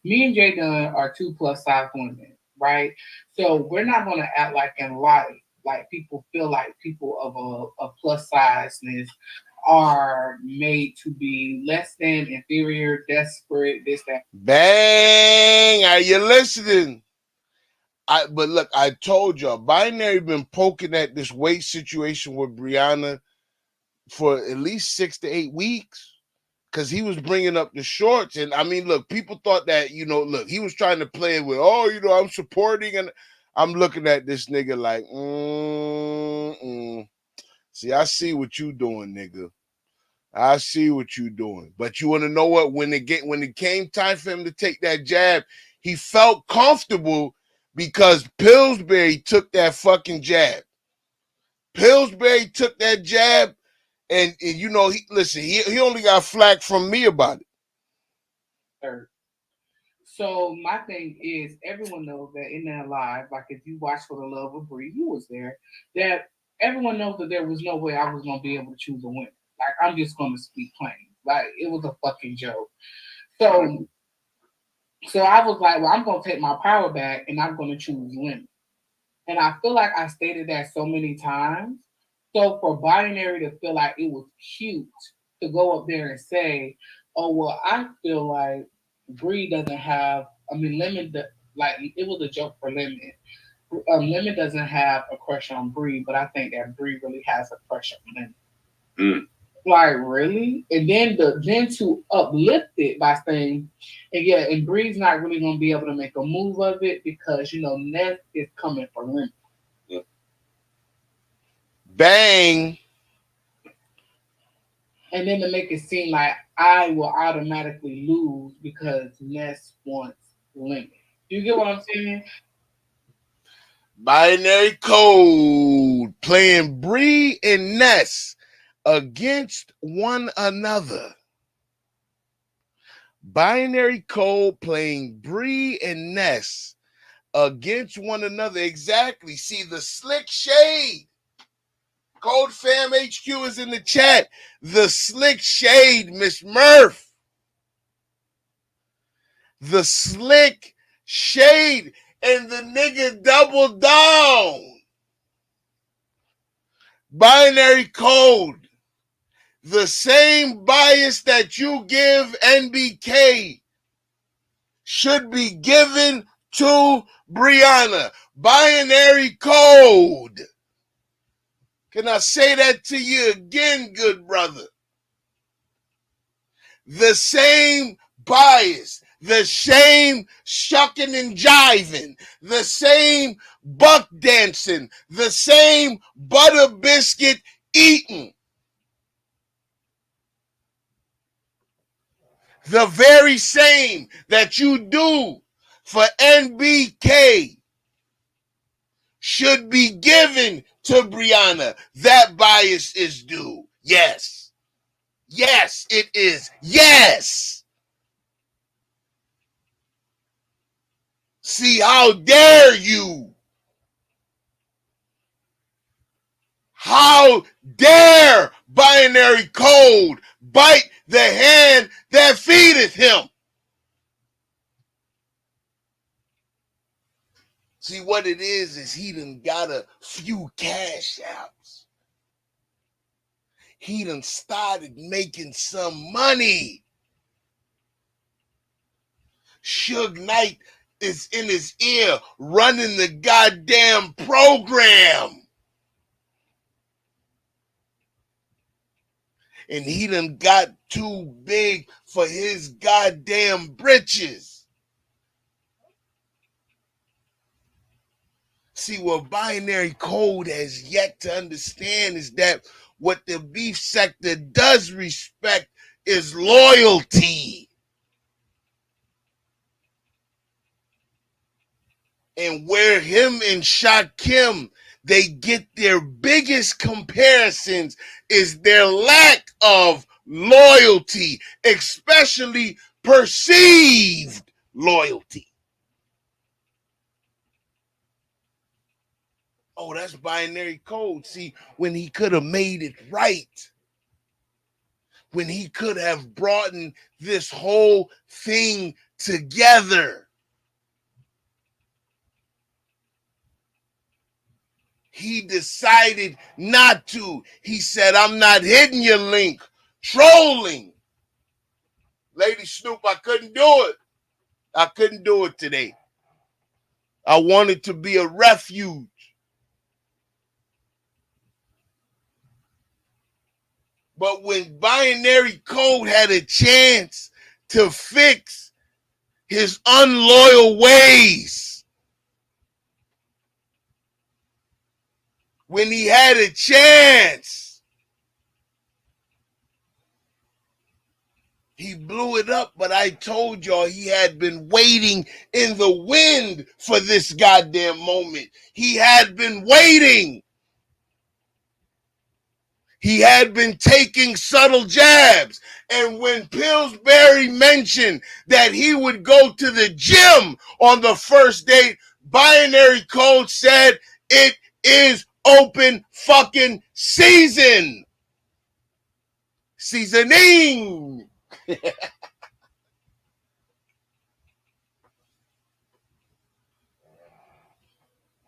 Me and Jay Dunn are 2+ size women, right? So we're not gonna act like in life, like people feel like people of a plus sizeness are made to be less than, inferior, desperate, this, that. Bang! Are you listening? But look, I told y'all, Binary been poking at this weight situation with Brianna for at least 6 to 8 weeks, because he was bringing up the shorts. And I mean, look, people thought that, look, he was trying to play it with, I'm supporting, and I'm looking at this nigga like, see, I see what you doing, nigga. I see what you doing. But you want to know what? When it came time for him to take that jab, he felt comfortable because Pillsbury took that fucking jab. Pillsbury took that jab, and he only got flack from me about it. So my thing is, everyone knows that in that live, like if you watch For the Love of Bree, you was there, that everyone knows that there was no way I was going to be able to choose a winner. Like, I'm just going to speak plain. Like, it was a fucking joke. So I was like, well, I'm going to take my power back and I'm going to choose women. And I feel like I stated that so many times. So for Binary to feel like it was cute to go up there and say, oh, well, I feel like Bree doesn't have, Lemon, it was a joke for Lemon. Lemon doesn't have a crush on Bree, but I think that Bree really has a crush on Lemon. Like, really? And then to uplift it by saying, and Bree's not really going to be able to make a move of it because, Ness is coming for Lemon. Bang! And then to make it seem like I will automatically lose because Ness wants Lemon. Do you get what I'm saying? Binary Code playing Bree and Ness against one another. Binary Code playing Bree and Ness against one another. Exactly. See, the slick shade. Code Fam HQ is in the chat. The slick shade, Miss Murph. The slick shade. And the nigga doubled down. Binary Code. The same bias that you give NBK, should be given to Brianna. Binary code. Can I say that to you again, good brother? The same bias, the same shucking and jiving, the same buck dancing, the same butter biscuit eating. The very same that you do for NBK should be given to Brianna. That bias is due. Yes. Yes, it is. Yes. See, how dare you? How dare binary code bite the hand that feedeth him? See, what it is he done got a few cash apps. He done started making some money. Suge Knight is in his ear running the goddamn program. And he done got too big for his goddamn britches. See, what binary code has yet to understand is that what the beef sector does respect is loyalty. And where him and Shak Kim, they get their biggest comparisons is their lack of loyalty, especially perceived loyalty. Oh, that's binary code. See, when he could have made it right, when he could have brought this whole thing together, he decided not to. He said, I'm not hitting your link. Trolling. Lady Snoop, I couldn't do it. I couldn't do it today. I wanted to be a refuge. But when binary code had a chance to fix his unloyal ways, when he had a chance, he blew it up. But I told y'all he had been waiting in the wind for this goddamn moment. He had been waiting. He had been taking subtle jabs. And when Pillsbury mentioned that he would go to the gym on the first date, binary code said it is open fucking season. Seasoning.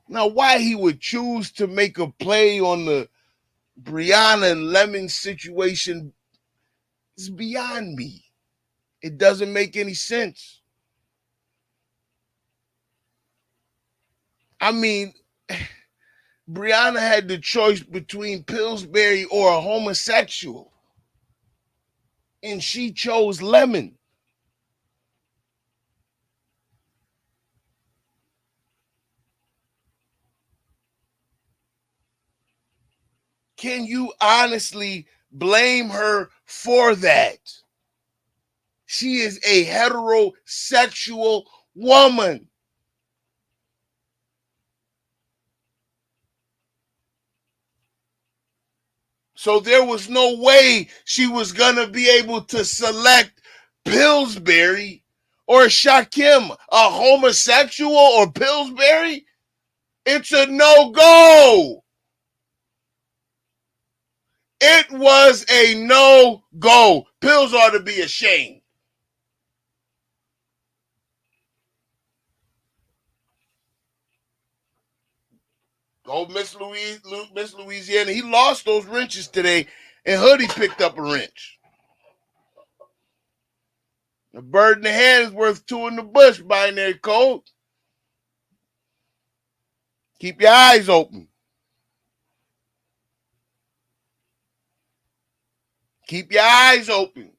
Now, why he would choose to make a play on the Brianna and Lemon situation is beyond me. It doesn't make any sense. I mean, Brianna had the choice between Pillsbury or a homosexual, and she chose Lemon. Can you honestly blame her for that? She is a heterosexual woman. So there was no way she was going to be able to select Pillsbury or Shak Kim, a homosexual or Pillsbury. It's a no-go. It was a no-go. Pillz ought to be ashamed. Go Miss Louisiana. He lost those wrenches today, and Hoodie picked up a wrench. A bird in the hand is worth two in the bush, binary code. Keep your eyes open. Keep your eyes open.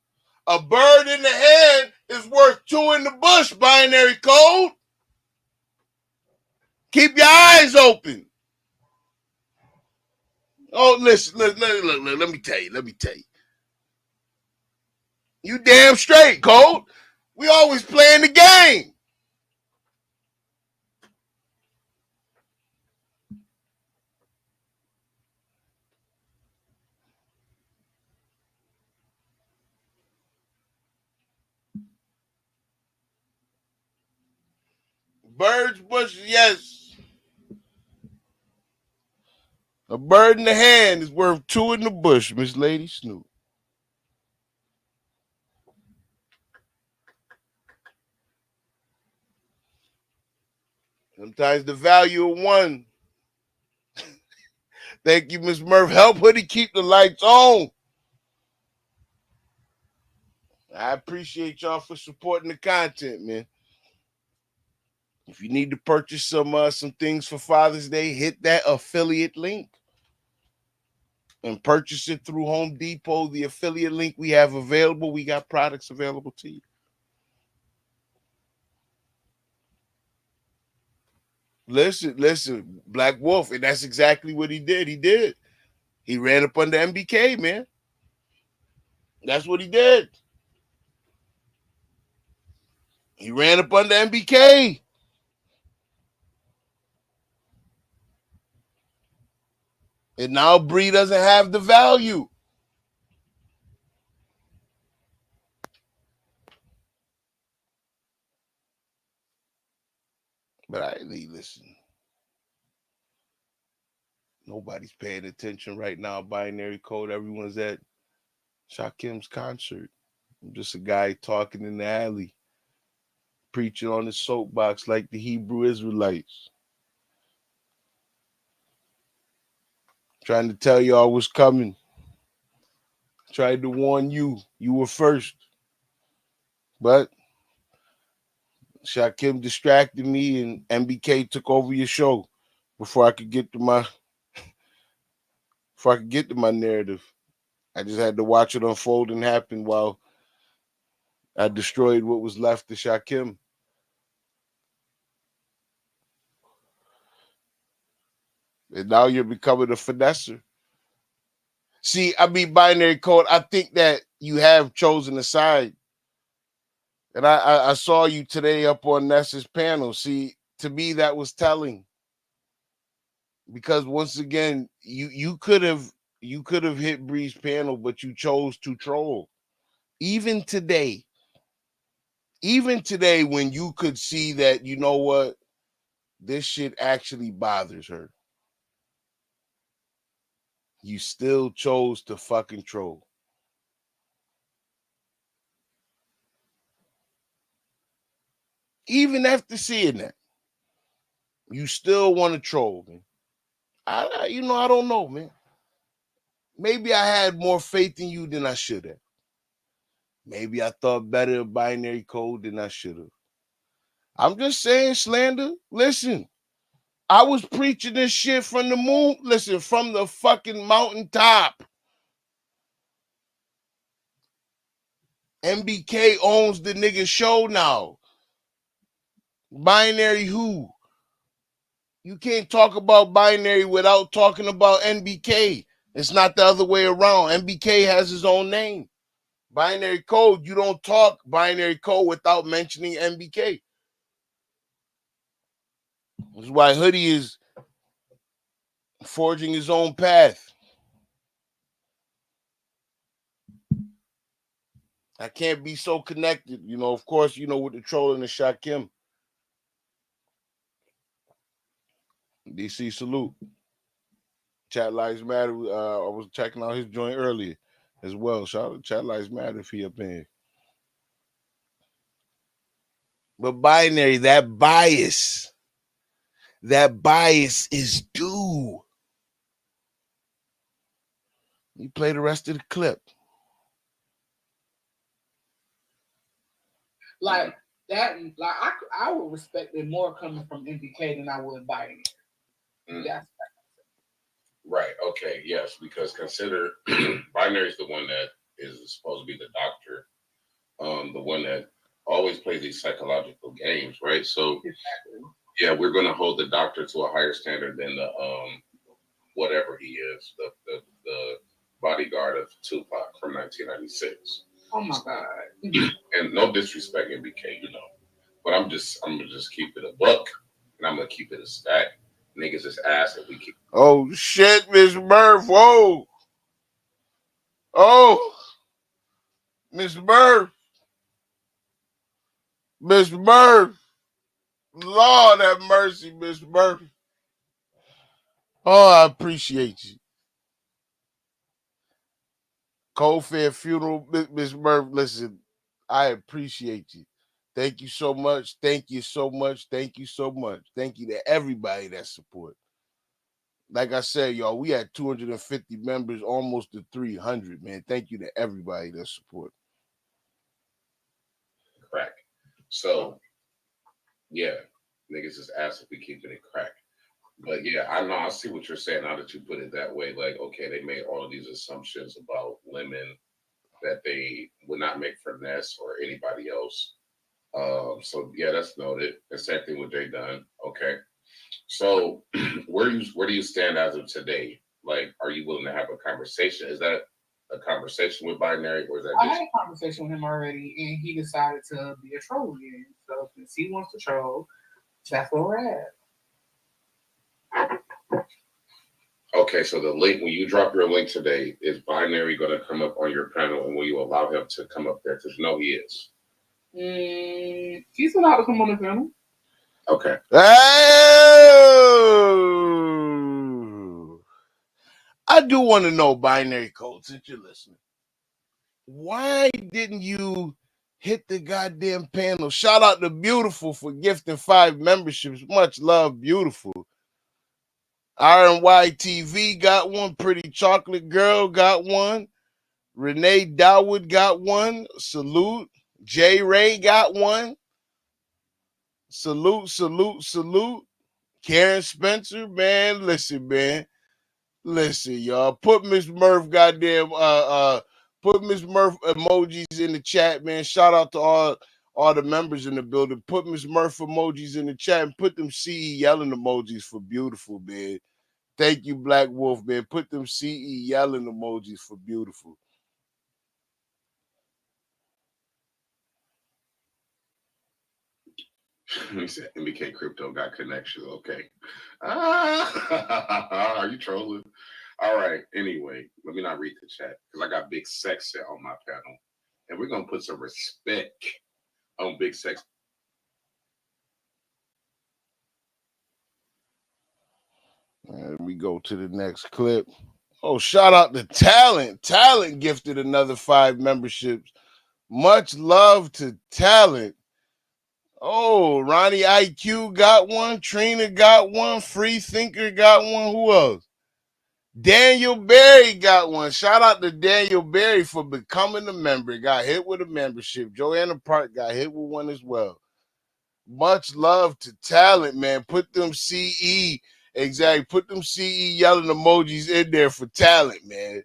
A bird in the hand is worth two in the bush, binary code. Keep your eyes open. Oh, listen, look, let me tell you. You damn straight, Code. We always playing the game. Birds, bushes, yes. A bird in the hand is worth two in the bush, Miss Lady Snoop. Sometimes the value of one. Thank you, Miss Murph. Help Hoodie keep the lights on. I appreciate y'all for supporting the content, man. If you need to purchase some things for Father's Day, hit that affiliate link and purchase it through Home Depot. The affiliate link we have available. We got products available to you. Listen, Black Wolf, and that's exactly what he did. He ran up under MBK, man. That's what he did. He ran up under MBK. And now Bree doesn't have the value. But listen. Nobody's paying attention right now. Binary code. Everyone's at Shak Kim's concert. I'm just a guy talking in the alley, preaching on the soapbox like the Hebrew Israelites. Trying to tell y'all what's coming. Tried to warn you. You were first. But Shak Kim distracted me and MBK took over your show before I could get to my narrative. I just had to watch it unfold and happen while I destroyed what was left of Shak Kim. And now you're becoming a finesser. See, I mean, binary code, I think that you have chosen a side. And I saw you today up on Nessa's panel. See, to me, that was telling. Because once again, you could have hit Bree's panel, but you chose to troll. Even today, when you could see that, you know what, this shit actually bothers her, you still chose to fucking troll. Even after seeing that, you still want to troll, man. I don't know, man. Maybe I had more faith in you than I should have. Maybe I thought better of binary code than I should have. I'm just saying, Slander, listen. I was preaching this shit from the moon. Listen, from the fucking mountaintop. MBK owns the nigga show now. Binary who? You can't talk about binary without talking about NBK. It's not the other way around. MBK has his own name. Binary code, you don't talk binary code without mentioning MBK. That's why Hoodie is forging his own path. I can't be so connected. You know, of course, you know, with the trolling and Shak Kim. DC salute. Chat Lives Matter. I was checking out his joint earlier as well. Shout out to Chat Lives Matter if he up in here. But binary, that bias is due. You play the rest of the clip. Like that, like I would respect it more coming from MBK than I would Binary. That's right. Okay. Yes, because consider Binary is the one that is supposed to be the doctor, the one that always plays these psychological games, right? So yeah, we're going to hold the doctor to a higher standard than the whatever he is, the bodyguard of Tupac from 1996. Oh my God. And no disrespect, MBK, you know, but I'm gonna just keep it a buck, and I'm gonna keep it a stack. Niggas is ass if we keep. Oh shit, Miss Murph. Whoa. Oh, Miss Murph. Miss Murph. Lord have mercy, Miss Murph. Oh, I appreciate you. Cold-Fair Funeral, Miss Murph, listen, I appreciate you. Thank you so much. Thank you so much. Thank you so much. Thank you to everybody that support. Like I said, y'all, we had 250 members, almost to 300, man. Thank you to everybody that support. Crack. So, yeah, niggas is ass if we keeping it crack. But yeah, I know, I see what you're saying now that you put it that way. Like, okay, they made all of these assumptions about women that they would not make for Ness or anybody else. So yeah, that's noted. The same thing with Jay Dunn. Okay. So where do you stand as of today? Like, are you willing to have a conversation? Is that a conversation with Binary, or is that I just... had a conversation with him already, and he decided to be a troll again. So since he wants to troll, that's where we're at. Okay, so the link, when you drop your link today, is Binary going to come up on your panel, and will you allow him to come up there? Because you know he is. He's allowed to come on the panel. Okay. Oh, I do want to know, Binary Code, since you're listening. Why didn't you hit the goddamn panel? Shout out to Beautiful for gifting 5 memberships. Much love, Beautiful. RNY got one. Pretty Chocolate Girl got one. Renee Dawood got one. Salute. J Ray got one. Salute, salute, salute. Karen Spencer, man. Listen, man. Listen, y'all. Put Miss Murph put Miss Murph emojis in the chat, man. Shout out to all the members in the building. Put Miss Murph emojis in the chat and put them CE yelling emojis for Beautiful, man. Thank you, Black Wolf, man. Put them CE yelling emojis for Beautiful. He said MBK Crypto got connections. Okay. Are you trolling? All right. Anyway, let me not read the chat because I got Big Sex on my panel. And we're going to put some respect on Big Sex. And we go to the next clip. Oh, shout out to Talent. Talent gifted another 5 memberships. Much love to Talent. Oh, Ronnie IQ got one. Trina got one. Free Thinker got one. Who else? Daniel Berry got one. Shout out to Daniel Berry for becoming a member. Got hit with a membership. Joanna Park got hit with one as well. Much love to Talent, man. Put them CE, exactly. Put them CE yelling emojis in there for Talent, man.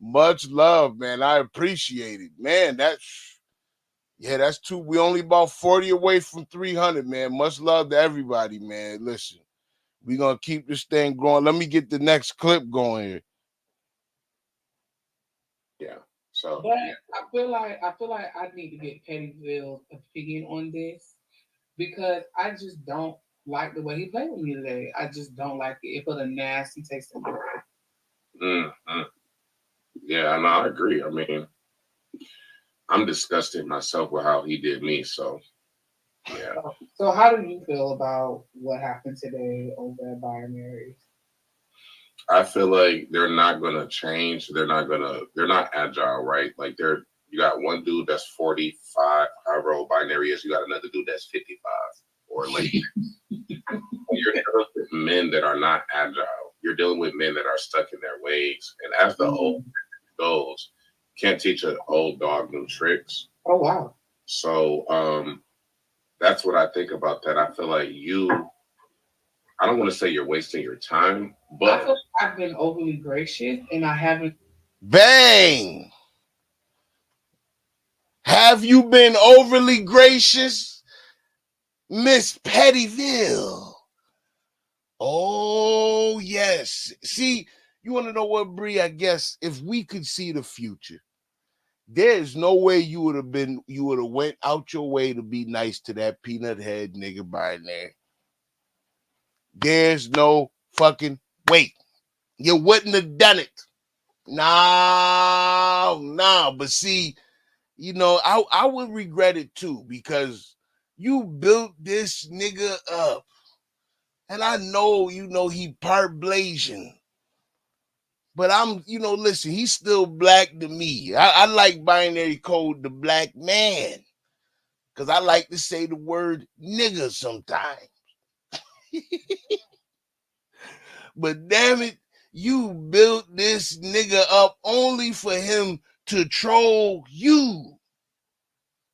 Much love, man. I appreciate it. Man, that's 2. We only about 40 away from 300, man. Much love to everybody, man. Listen, we're going to keep this thing going. Let me get the next clip going here. Yeah. So, but yeah. I feel like I need to get Pettyville's opinion on this because I just don't like the way he played with me today. I just don't like it. It put a nasty taste in my mouth. Yeah, I agree. I mean, I'm disgusted myself with how he did me. So, yeah. So how do you feel about what happened today over at Binary? I feel like they're not going to change. They're not agile, right? Like you got one dude that's 45, however old Binary is. You got another dude that's 55 or late. You're dealing with men that are not agile. You're dealing with men that are stuck in their ways. And as the old goes, can't teach an old dog new tricks. Oh, wow. So that's what I think about that. I feel like I don't want to say you're wasting your time, but I feel like I've been overly gracious and I haven't. Bang! Have you been overly gracious, Miss Pettyville? Oh, yes. See, you want to know what, Bree? I guess if we could see the future, there's no way you would have went out your way to be nice to that peanut head nigga by there. There's no fucking way. You wouldn't have done it. No. But see, I would regret it too, because you built this nigga up. And I know, he part blazing. But listen, he's still black to me. I like binary code the black man, because I like to say the word nigga sometimes. But damn it, you built this nigga up only for him to troll you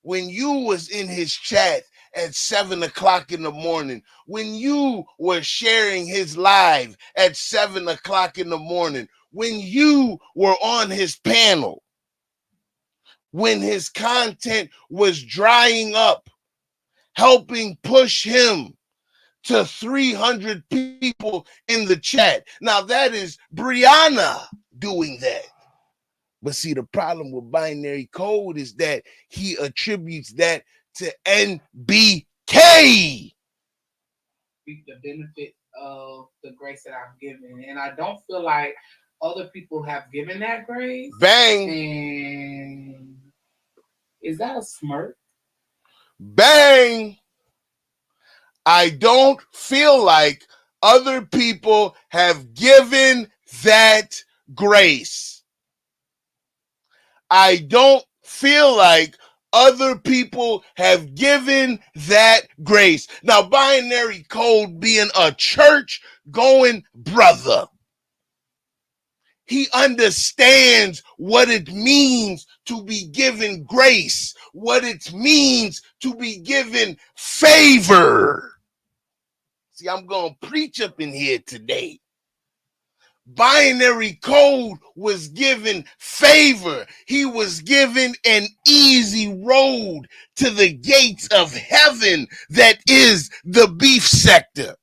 when you was in his chat at 7 o'clock in the morning, when you were sharing his live at 7 o'clock in the morning, when you were on his panel, when his content was drying up, helping push him to 300 people in the chat. Now that is Brianna doing that. But see, the problem with binary code is that he attributes that to NBK. The benefit of the grace that I've given, and I don't feel like other people have given that grace. Bang. And is that a smirk? Bang. I don't feel like other people have given that grace. I don't feel like other people have given that grace. Now, binary code being a church going brother, he understands what it means to be given grace, what it means to be given favor. See, I'm going to preach up in here today. Binary code was given favor. He was given an easy road to the gates of heaven that is the beef sector.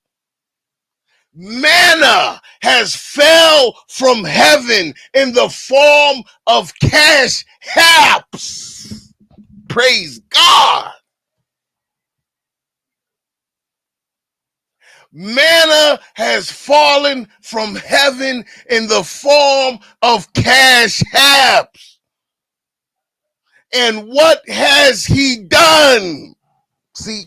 Manna has fell from heaven in the form of cash apps. Praise God. Manna has fallen from heaven in the form of cash apps. And what has he done? See,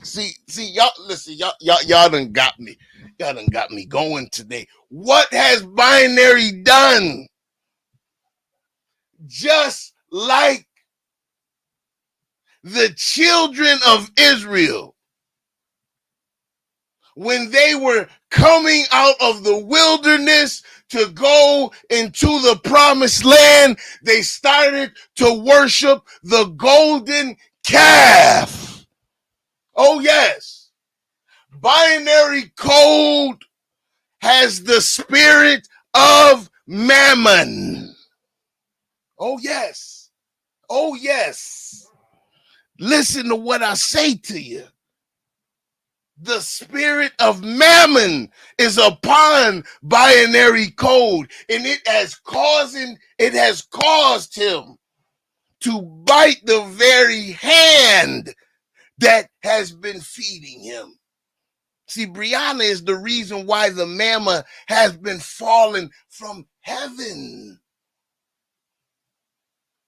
y'all, listen, y'all done got me. Y'all done got me going today. What has binary done? Just like the children of Israel, when they were coming out of the wilderness to go into the promised land, they started to worship the golden calf. Oh, yes. Binary code has the spirit of mammon. Oh, yes. Oh, yes. Listen to what I say to you. The spirit of mammon is upon binary code, and it has caused him to bite the very hand that has been feeding him. See, Brianna is the reason why the manna has been falling from heaven.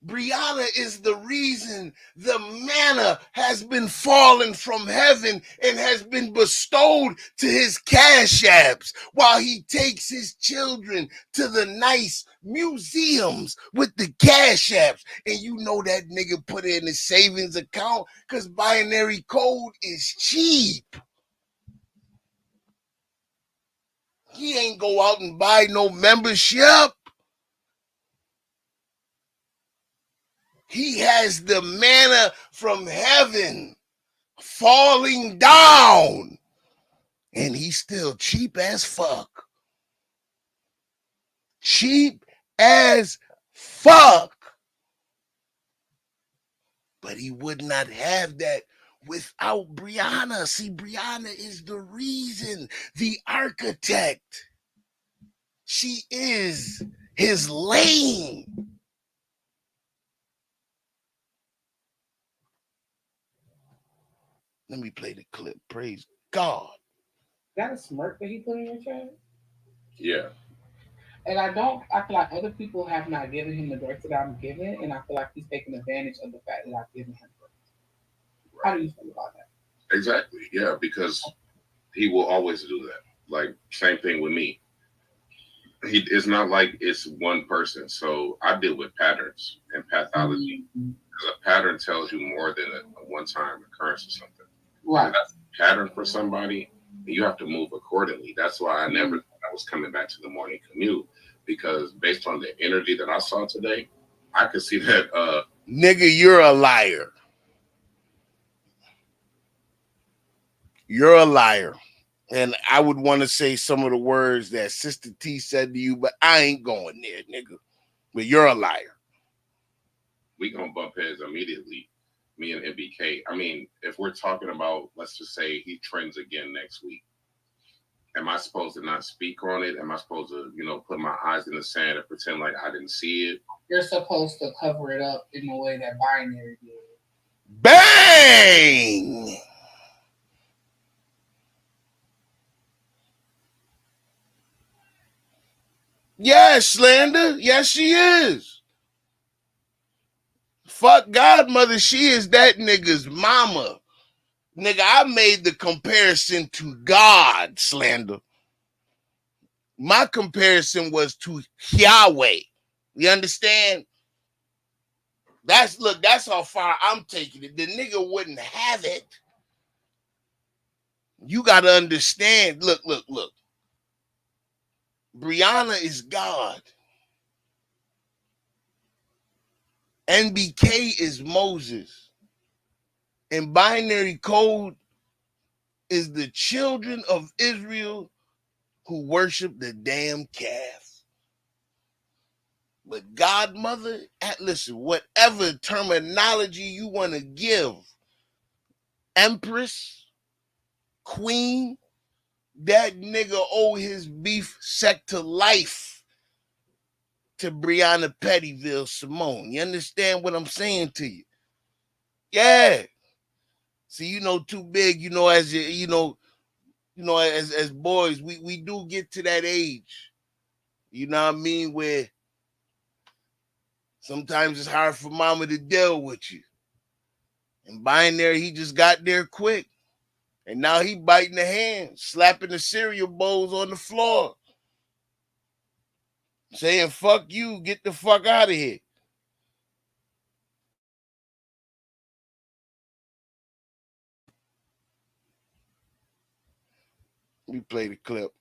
Brianna is the reason the manna has been fallen from heaven and has been bestowed to his cash apps while he takes his children to the nice museums with the cash apps. And you know that nigga put it in his savings account because binary code is cheap. He ain't go out and buy no membership. He has the manna from heaven falling down, and he's still cheap as fuck. Cheap as fuck. But he would not have that without Brianna. See, Brianna is the reason, the architect. She is his lane. Let me play the clip. Praise God. That a smirk that he put in your chat? Yeah. And I feel like other people have not given him the grace that I'm giving, and I feel like he's taking advantage of the fact that I've given him grace. How do you feel about that? Exactly. Yeah, because he will always do that. Like, same thing with me. It's not like it's one person. So I deal with patterns and pathology. Because a pattern tells you more than a one-time occurrence or something. Right. If that's a pattern for somebody, you have to move accordingly. That's why I was coming back to the morning commute, because based on the energy that I saw today, I could see that nigga, you're a liar. You're a liar. And I would want to say some of the words that Sister T said to you, but I ain't going there, nigga. But you're a liar. We gonna bump heads immediately, me and MBK. I mean, if we're talking about, let's just say he trends again next week, am I supposed to not speak on it? Am I supposed to, put my eyes in the sand and pretend like I didn't see it? You're supposed to cover it up in the way that Binary did. Bang! Yes, Slander. Yes, she is. Fuck Godmother. She is that nigga's mama. Nigga, I made the comparison to God, Slander. My comparison was to Yahweh. You understand? That's how far I'm taking it. The nigga wouldn't have it. You got to understand. Look. Brianna is God. NBK is Moses. And binary code is the children of Israel who worship the damn calf. But Godmother, listen, whatever terminology you want to give, Empress, Queen, that nigga owe his beef sect to life to Brianna Pettyville Simone. You understand what I'm saying to you? Yeah. See, too big, as as boys, we do get to that age. You know what I mean? Where sometimes it's hard for mama to deal with you. And binary, he just got there quick. And now he biting the hand, slapping the cereal bowls on the floor. Saying, fuck you, get the fuck out of here. We play the clip.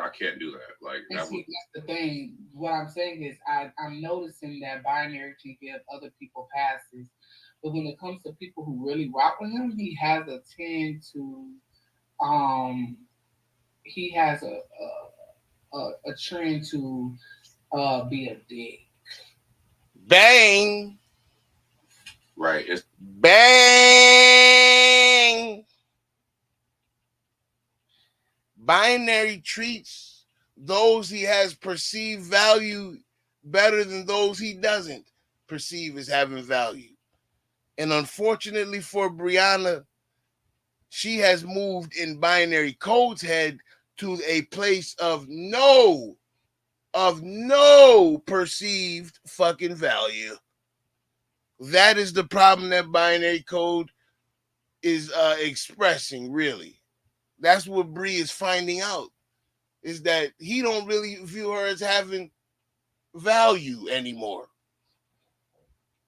I can't do that. Like, that's the thing. What I'm saying is I'm noticing that binary can give other people passes. But when it comes to people who really rock with him, he has a tend to he has a trend to be a dick. Bang. Right. It's bang. Binary treats those he has perceived value better than those he doesn't perceive as having value. And unfortunately for Brianna, she has moved in binary code's head to a place of no perceived fucking value. That is the problem that binary code is expressing, really. That's what Bree is finding out, is that he don't really view her as having value anymore.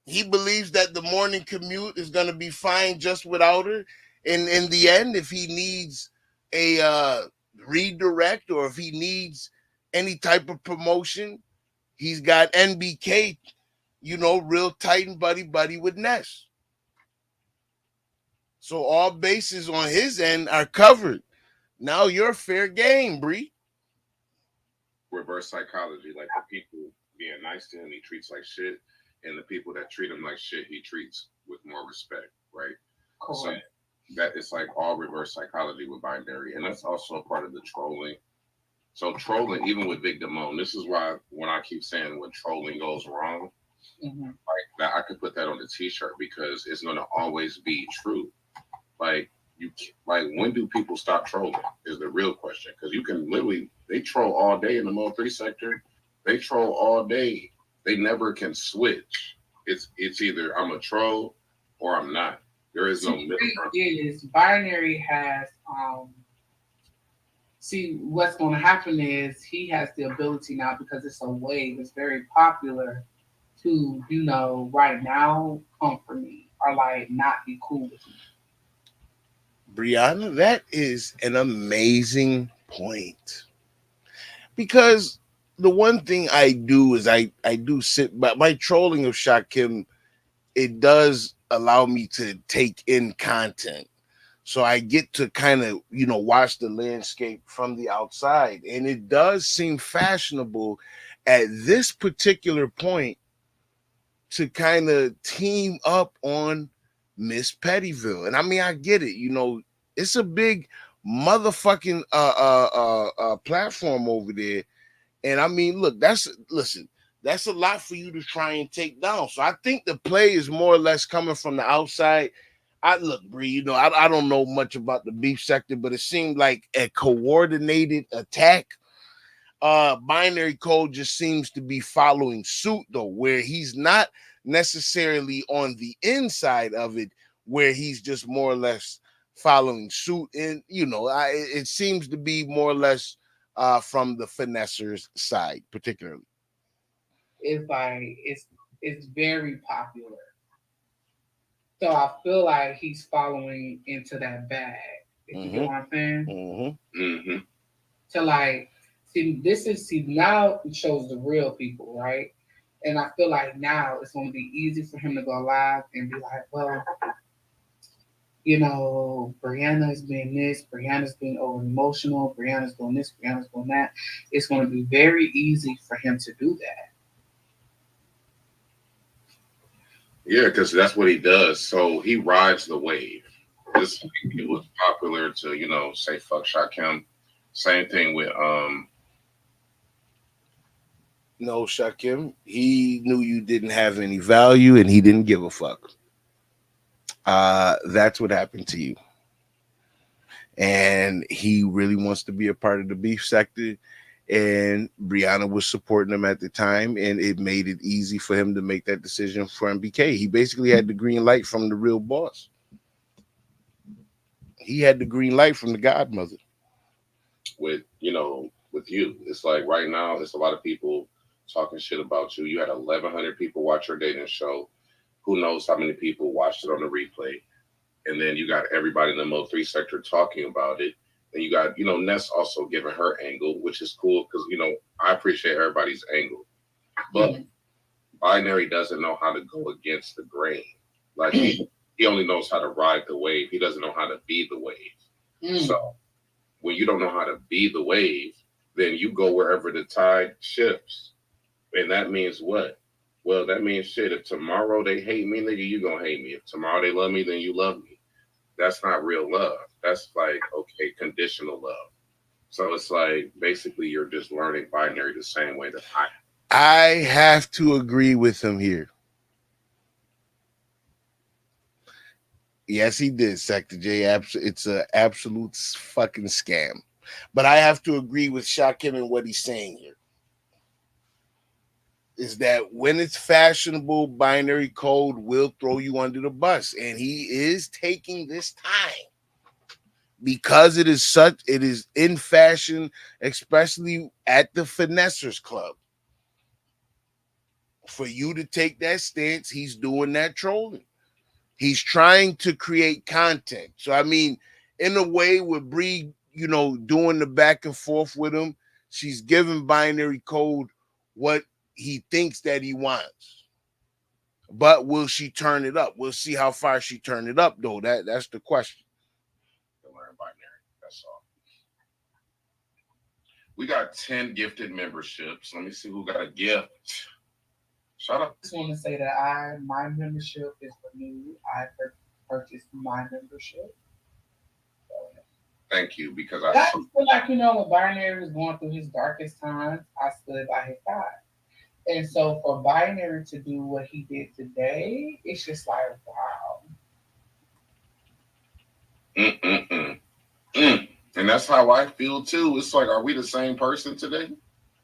He believes that the morning commute is going to be fine just without her. And in the end, if he needs a redirect, or if he needs any type of promotion, he's got NBK, real tight and buddy with Ness. So all bases on his end are covered. Now you're fair game, Bree. Reverse psychology, like the people being nice to him, he treats like shit, and the people that treat him like shit, he treats with more respect, right? Correct. So that it's like all reverse psychology with binary, and that's also a part of the trolling. So trolling, even with Big Damone, this is why when I keep saying when trolling goes wrong, like that, I could put that on the T-shirt because it's going to always be true. Like when do people stop trolling is the real question, because you can literally, they troll all day in the Mo 3 sector. They troll all day. They never can switch. It's either I'm a troll or I'm not. There is no middle ground. Is binary has see what's going to happen is he has the ability now, because it's a wave, it's very popular, to right now come for me or like not be cool with me. Brianna, that is an amazing point. Because the one thing I do is I do sit by my trolling of Shak Kim, it does allow me to take in content. So I get to kind of, watch the landscape from the outside. And it does seem fashionable at this particular point to kind of team up on Miss Pettyville. And I mean, I get it. It's a big motherfucking platform over there. And I mean, look, that's a lot for you to try and take down. So I think the play is more or less coming from the outside. Bree, I don't know much about the beef sector, but it seemed like a coordinated attack. Binary Code just seems to be following suit, though, where he's not necessarily on the inside of it, where he's just more or less following suit. And, it seems to be more or less from the finessers side, particularly. It's like, it's very popular. So I feel like he's following into that bag. If you get what I'm saying? To like, now it shows the real people, right? And I feel like now it's going to be easy for him to go live and be like, well, Brianna's being this, Brianna's being over emotional, Brianna's doing this, Brianna's doing that. It's going to be very easy for him to do that. Yeah, because that's what he does. So he rides the wave. It was popular to, say fuck Shak Kim. Same thing with No, Shak Kim. He knew you didn't have any value and he didn't give a fuck. That's what happened to you. And he really wants to be a part of the beef sector. And Brianna was supporting him at the time, and it made it easy for him to make that decision for MBK. He basically had the green light from the real boss. He had the green light from the godmother. With you, it's like right now, there's a lot of people talking shit about you. You had 1,100 people watch your dating show. Who knows how many people watched it on the replay? And then you got everybody in the Mo 3 sector talking about it. And you got, Ness also giving her angle, which is cool because, I appreciate everybody's angle. But Binary doesn't know how to go against the grain. Like, he only knows how to ride the wave. He doesn't know how to be the wave. So when you don't know how to be the wave, then you go wherever the tide shifts. And that means what? Well, that means shit. If tomorrow they hate me, nigga, you gonna hate me. If tomorrow they love me, then you love me. That's not real love. That's like, okay, conditional love. So it's like, basically, you're just learning binary the same way that I have to agree with him here. Yes, he did, Sector J. It's an absolute fucking scam. But I have to agree with Shak Kim and what he's saying here. Is that when it's fashionable, Binary Code will throw you under the bus. And he is taking this time. Because it is in fashion, especially at the Finessers Club. For you to take that stance, he's doing that trolling. He's trying to create content. So, I mean, in a way with Bree, doing the back and forth with him, She's giving binary code what he thinks that he wants. But will she turn it up? We'll see how far she turn it up, though. That's the question. To learn binary. That's all. We got 10 gifted memberships. Let me see who got a gift. Shut up. I just want to say that my membership is renewed. I purchased my membership. Thank you, because I just feel like, when Binary was going through his darkest times, I stood by his side. And so for Binary to do what he did today, it's just like, wow. And that's how I feel too. It's like, are we the same person today?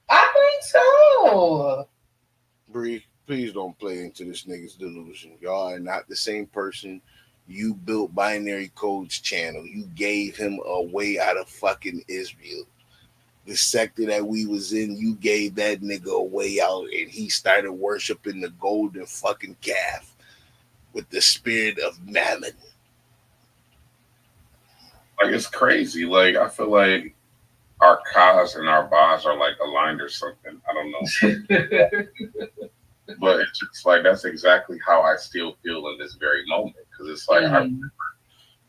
I think so. Bree, please don't play into this nigga's delusion. Y'all are not the same person. You built Binary Code's channel. You gave him a way out of fucking Israel. The sector that we was in, you gave that nigga a way out, and he started worshiping the golden fucking calf with the spirit of mammon. Like, it's crazy. Like, I feel like our Kas and our Bas are like aligned or something. I don't know. But it's just like, that's exactly how I still feel in this very moment. Because it's like,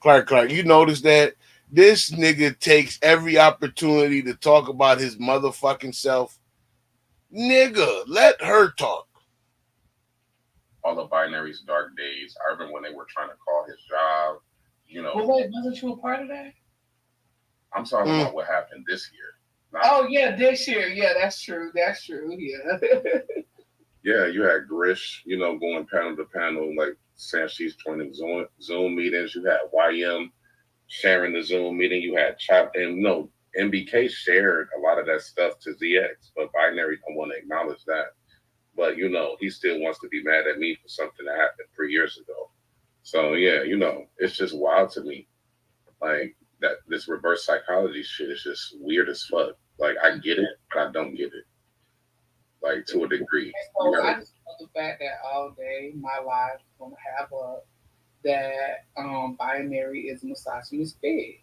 Clark, you notice that this nigga takes every opportunity to talk about his motherfucking self. Nigga, let her talk. All of Binary's dark days. I remember when they were trying to call his job. Well, wait, wasn't you a part of that? I'm talking about what happened this year. Oh, yeah, this year. Yeah, that's true. That's true. Yeah. Yeah, you had Grish, going panel to panel, like saying she's joining Zoom meetings. You had YM sharing the Zoom meeting. You had Chop, and MBK shared a lot of that stuff to ZX, but Binary don't want to acknowledge that. But, he still wants to be mad at me for something that happened 3 years ago. So, yeah, it's just wild to me. Like, that this reverse psychology shit is just weird as fuck. Like, I get it, but I don't get it. Like, to a degree. So I just love the fact that all day my life is going to have up that Binary is a misogynist pig.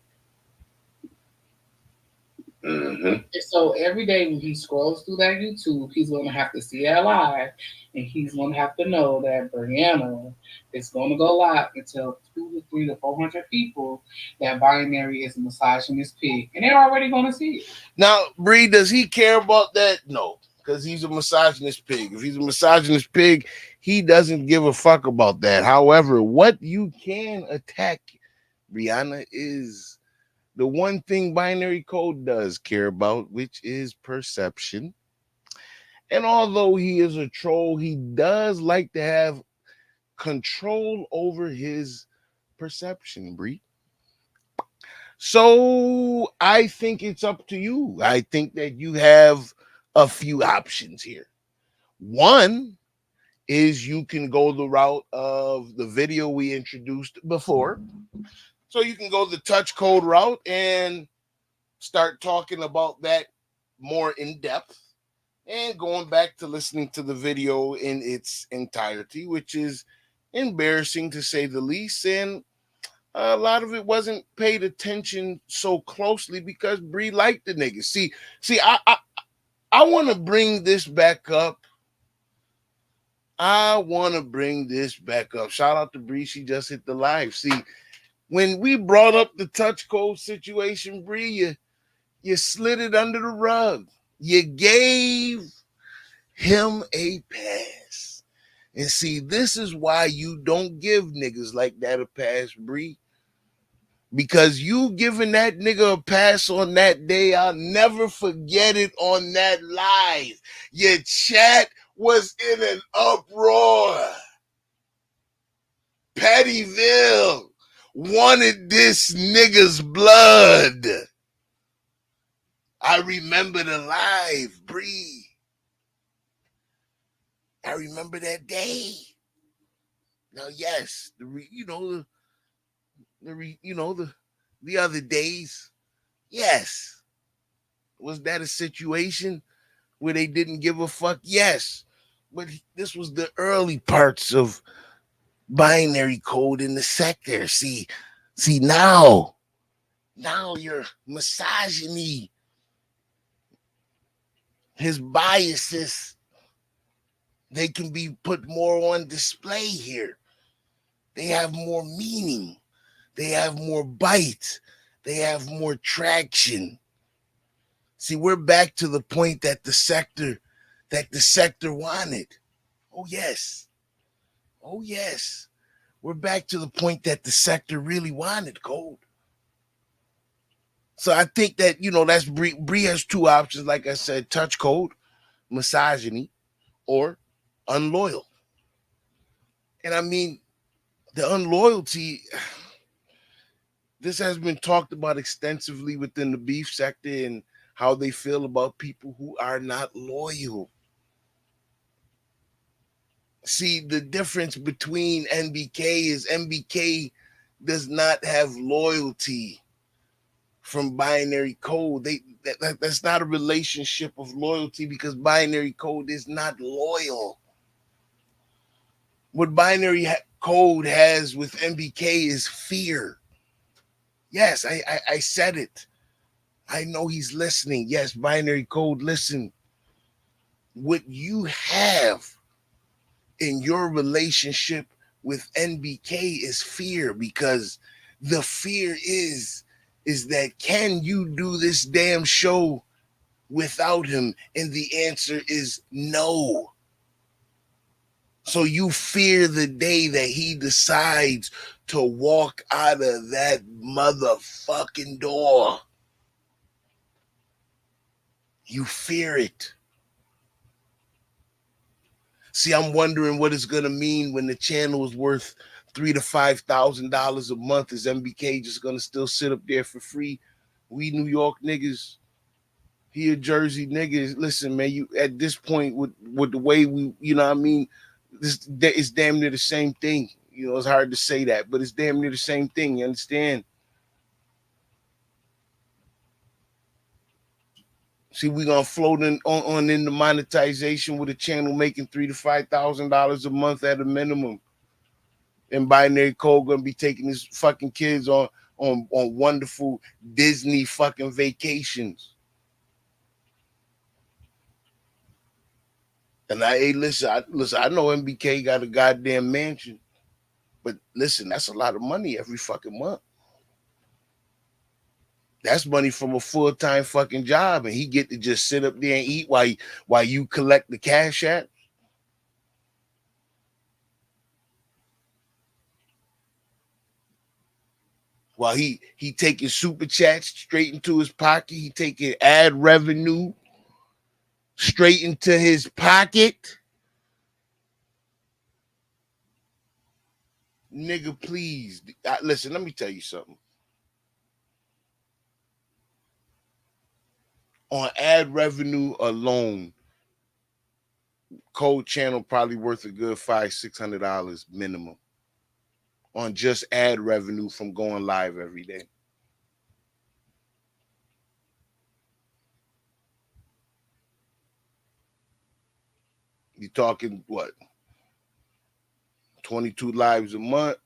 Mm-hmm. And so every day when he scrolls through that YouTube, he's going to have to see that live, and he's going to have to know that Brianna is going to go live and tell 200 to 300 to 400 people that Binary is a misogynist pig, and they're already going to see it. Now, Bree, does he care about that? No, because he's a misogynist pig. If he's a misogynist pig, he doesn't give a fuck about that. However, what you can attack, Brianna, is the one thing Binary Code does care about, which is perception. And although he is a troll, he does like to have control over his perception, Bree. So I think it's up to you. I think that you have a few options here. One is you can go the route of the video we introduced before. So you can go the touch code route and start talking about that more in depth and going back to listening to the video in its entirety, which is embarrassing to say the least. And a lot of it wasn't paid attention so closely because Bree liked the nigga. See, I want to bring this back up. Shout out to Bree. She just hit the live. See, when we brought up the touch code situation, Bree, you slid it under the rug. You gave him a pass. And see, this is why you don't give niggas like that a pass, Bree. Because you giving that nigga a pass on that day, I'll never forget it on that live. Your chat was in an uproar. Pattyville wanted this nigga's blood. I remember the live, Bree. I remember that day. Now, yes, the other days, yes. Was that a situation where they didn't give a fuck? Yes. But this was the early parts of Binary Code in the sector. See now your misogyny his biases, they can be put more on display here. They have more meaning. They have more bite. They have more traction. See, we're back to the point that the sector wanted. Oh yes. Oh yes. We're back to the point that the sector really wanted, Code. So I think that, that's Bree has two options, like I said, touch code, misogyny, or unloyal. And I mean, the unloyalty, this has been talked about extensively within the beef sector and how they feel about people who are not loyal. See, the difference between NBK is NBK does not have loyalty from binary code. That's not a relationship of loyalty because binary code is not loyal. What binary code has with NBK is fear. Yes, I said it. I know he's listening. Yes, binary code, listen. What you have in your relationship with NBK is fear, because the fear is that, can you do this damn show without him? And the answer is no. So you fear the day that he decides to walk out of that motherfucking door. You fear it. See, I'm wondering what it's gonna mean when the channel is worth $3,000 to $5,000 a month. Is MBK just gonna still sit up there for free? We New York niggas, he a Jersey niggas. Listen, man, you at this point with the way we, what I mean, this is damn near the same thing. It's hard to say that, but it's damn near the same thing. You understand? See, we're gonna float on into monetization with a channel making $3,000 to $5,000 a month at a minimum. And binary code gonna be taking his fucking kids on wonderful Disney fucking vacations. And listen, I know MBK got a goddamn mansion, but listen, that's a lot of money every fucking month. That's money from a full-time fucking job, and he get to just sit up there and eat while you collect the cash app. While he taking super chats straight into his pocket, he taking ad revenue straight into his pocket. Nigga, please. Listen, let me tell you something. On ad revenue alone, Code Channel probably worth a good $500-$600 minimum on just ad revenue from going live every day. You talking what? 22 lives a month.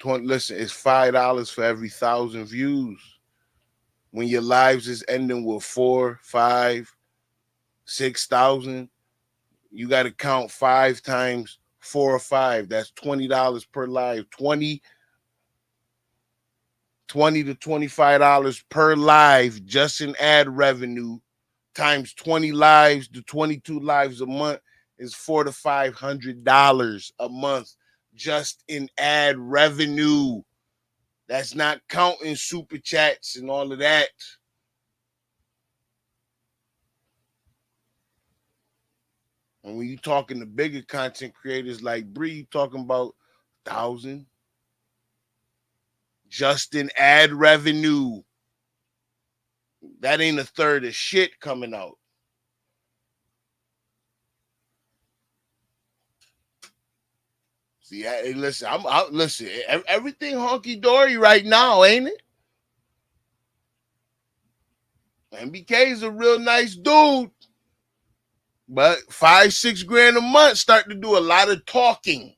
Listen, it's $5 for every 1,000 views. When your lives is ending with 4, 5, 6,000, you got to count 5 times 4 or 5. That's $20 per live. $20 to $25 per live just in ad revenue, times 20 lives to 22 lives a month is $400 to $500 a month just in ad revenue. That's not counting super chats and all of that. And when you're talking to bigger content creators like Bree, you talking about 1,000 just in ad revenue. That ain't a third of shit coming out. See, hey, listen, I'm out. Listen, everything honky dory right now, ain't it? MBK is a real nice dude, but $5-6 grand a month start to do a lot of talking.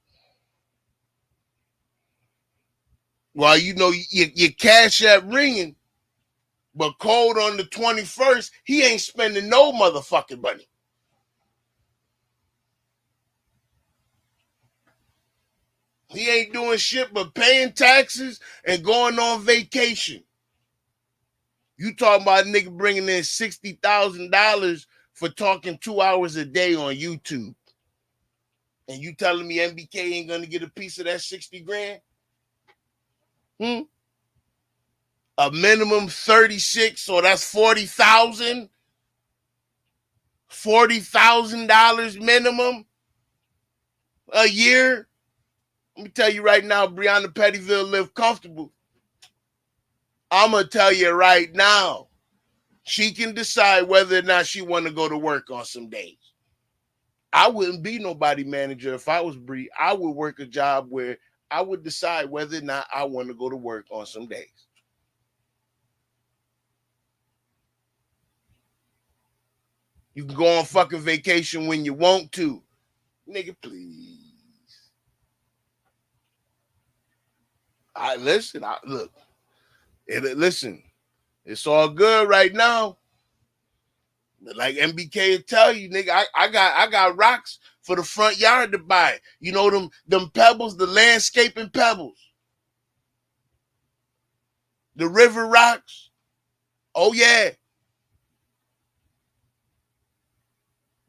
Well, you know, your cash app ringing, but cold on the 21st, he ain't spending no motherfucking money. He ain't doing shit but paying taxes and going on vacation. You talking about a nigga bringing in $60,000 for talking 2 hours a day on YouTube. And you telling me MBK ain't gonna get a piece of that 60 grand? A minimum 36, so that's 40,000. $40,000 minimum a year. Let me tell you right now, Brianna Pettyville live comfortable. I'm gonna tell you right now, she can decide whether or not she want to go to work on some days. I wouldn't be nobody manager if I was Bree. I would work a job where I would decide whether or not I want to go to work on some days. You can go on fucking vacation when you want to. Nigga, please. Listen, look. Listen, it's all good right now. Like MBK will tell you, nigga, I got rocks for the front yard to buy. You know them pebbles, the landscaping pebbles. The river rocks. Oh yeah.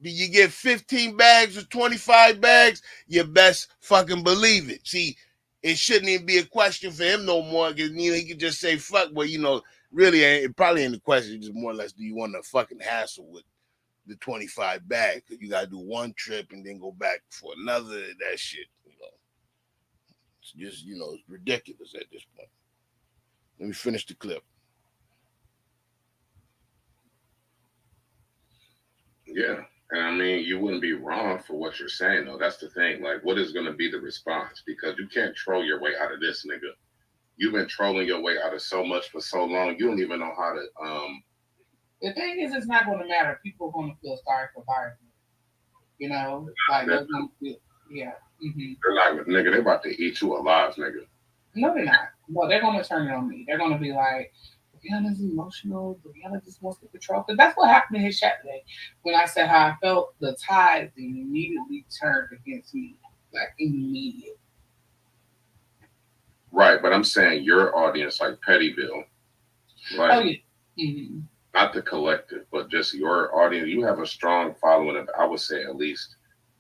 Do you get 15 bags or 25 bags? You best fucking believe it. See, it shouldn't even be a question for him no more, because he could just say fuck. Well, you know, really, it probably ain't a question. Just more or less, do you want to fucking hassle with the 25 bag? Because you gotta do one trip and then go back for another. That shit, you know, it's just, you know, it's ridiculous at this point. Let me finish the clip. Yeah. And I mean, you wouldn't be wrong for what you're saying, though. That's the thing. Like, what is going to be the response? Because you can't troll your way out of this, nigga. You've been trolling your way out of so much for so long. You don't even know how to. The thing is, it's not going to matter. People are going to feel sorry for Biden. You know, like they're going to feel, yeah. Mm-hmm. They're like, nigga, they're about to eat you alive, nigga. No, they're not. No, they're going to turn it on me. They're going to be like, Brianna's emotional. Brianna just wants to control. Because that's what happened in his chat today. When I said how I felt, the tide immediately turned against me. Like, immediate. Right, but I'm saying your audience, like Pettyville. Like, oh, yeah. Mm-hmm. Not the collective, but just your audience. You have a strong following of, I would say, at least.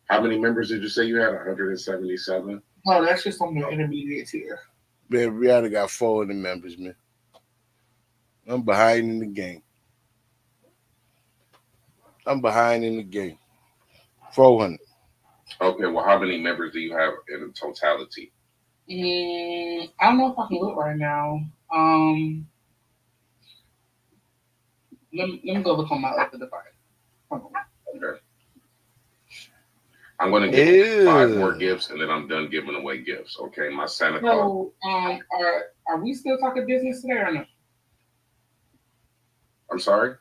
How many members did you say you had? 177? No, that's just on the intermediate tier. Man, Brianna got 400 members, man. I'm behind in the game. 400. Okay, well, how many members do you have in totality? I don't know if I can look right now. Let me go look on my other device. Okay. I'm going to give 5 more gifts, and then I'm done giving away gifts. Okay, my Santa Claus. So, are we still talking business today or no? I'm sorry?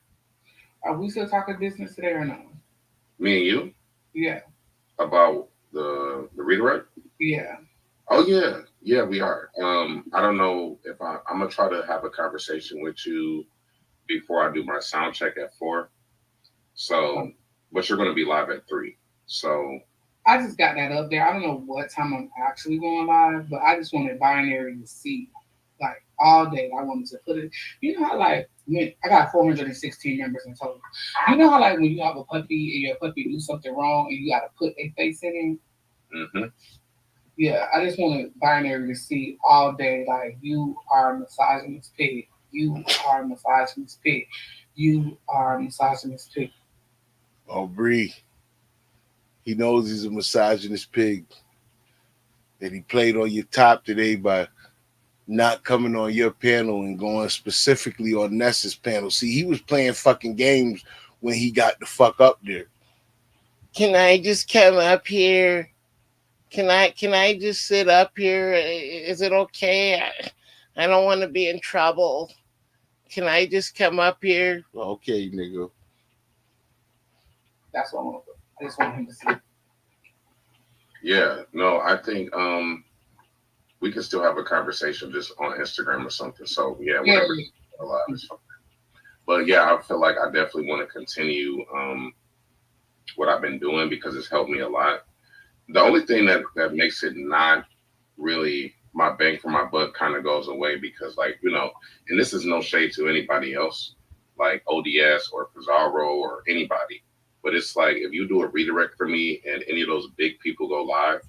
Are we still talking business today or no? Me and you? Yeah. About the redirect? Yeah. Oh, yeah. Yeah, we are. I don't know if I'm going to try to have a conversation with you before I do my sound check at 4. So, but you're going to be live at 3. So I just got that up there. I don't know what time I'm actually going live, but I just wanted binary to see, like, all day. I wanted to put it. You know how, like, when I got 416 members in total. You know how, like, when you have a puppy and your puppy do something wrong and you got to put a face in it? Mm-hmm. Yeah, I just wanted binary to see all day, like, you are a misogynist pig. You are a misogynist pig. You are a misogynist pig. Oh, Bree. He knows he's a misogynist pig. That he played on your top today by not coming on your panel and going specifically on Ness's panel. See, he was playing fucking games when he got the fuck up there. Can I just come up here? Can I just sit up here? Is it okay? I don't want to be in trouble. Can I just come up here? Okay, nigga. That's what I want to do. I just want him to see. Yeah, no, I think we can still have a conversation just on Instagram or something. So yeah, whatever. But yeah, I feel like I definitely want to continue what I've been doing because it's helped me a lot. The only thing that makes it not really my bang for my buck kind of goes away because, like, you know, and this is no shade to anybody else, like ODS or Pizarro or anybody, but it's like if you do a redirect for me and any of those big people go live.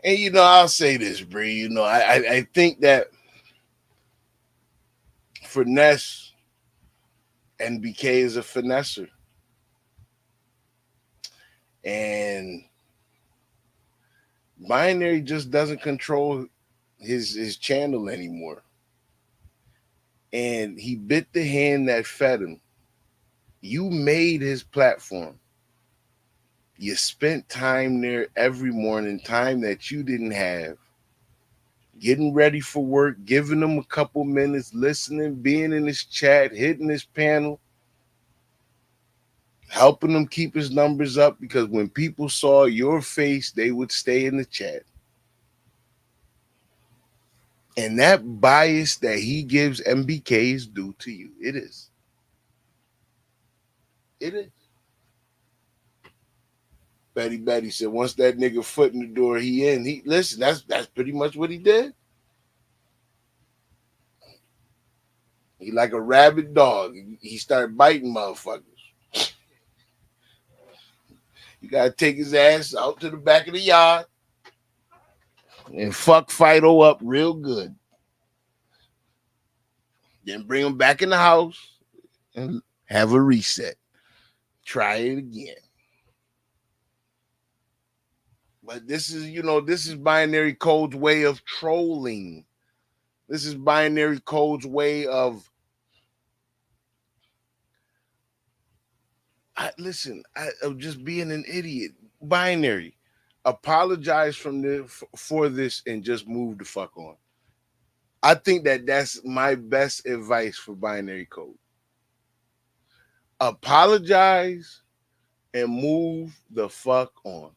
And you know, I'll say this, Bree. You know, I think that finesse, NBK is a finesser, and Binary just doesn't control his channel anymore. And he bit the hand that fed him. You made his platform. You spent time there every morning, time that you didn't have, getting ready for work, giving him a couple minutes, listening, being in his chat, hitting his panel, helping him keep his numbers up, because when people saw your face, they would stay in the chat. And that bias that he gives MBK is due to you. It is. It is. Betty said once that nigga foot in the door, he in. He listen, that's pretty much what he did. He like a rabid dog. He started biting motherfuckers. You gotta take his ass out to the back of the yard and fuck Fido up real good. Then bring him back in the house and have a reset. Try it again. But this is, you know, this is Binary Code's way of trolling. This is Binary Code's way of of just being an idiot. Binary, apologize for this and just move the fuck on. I think that that's my best advice for Binary Code. Apologize and move the fuck on.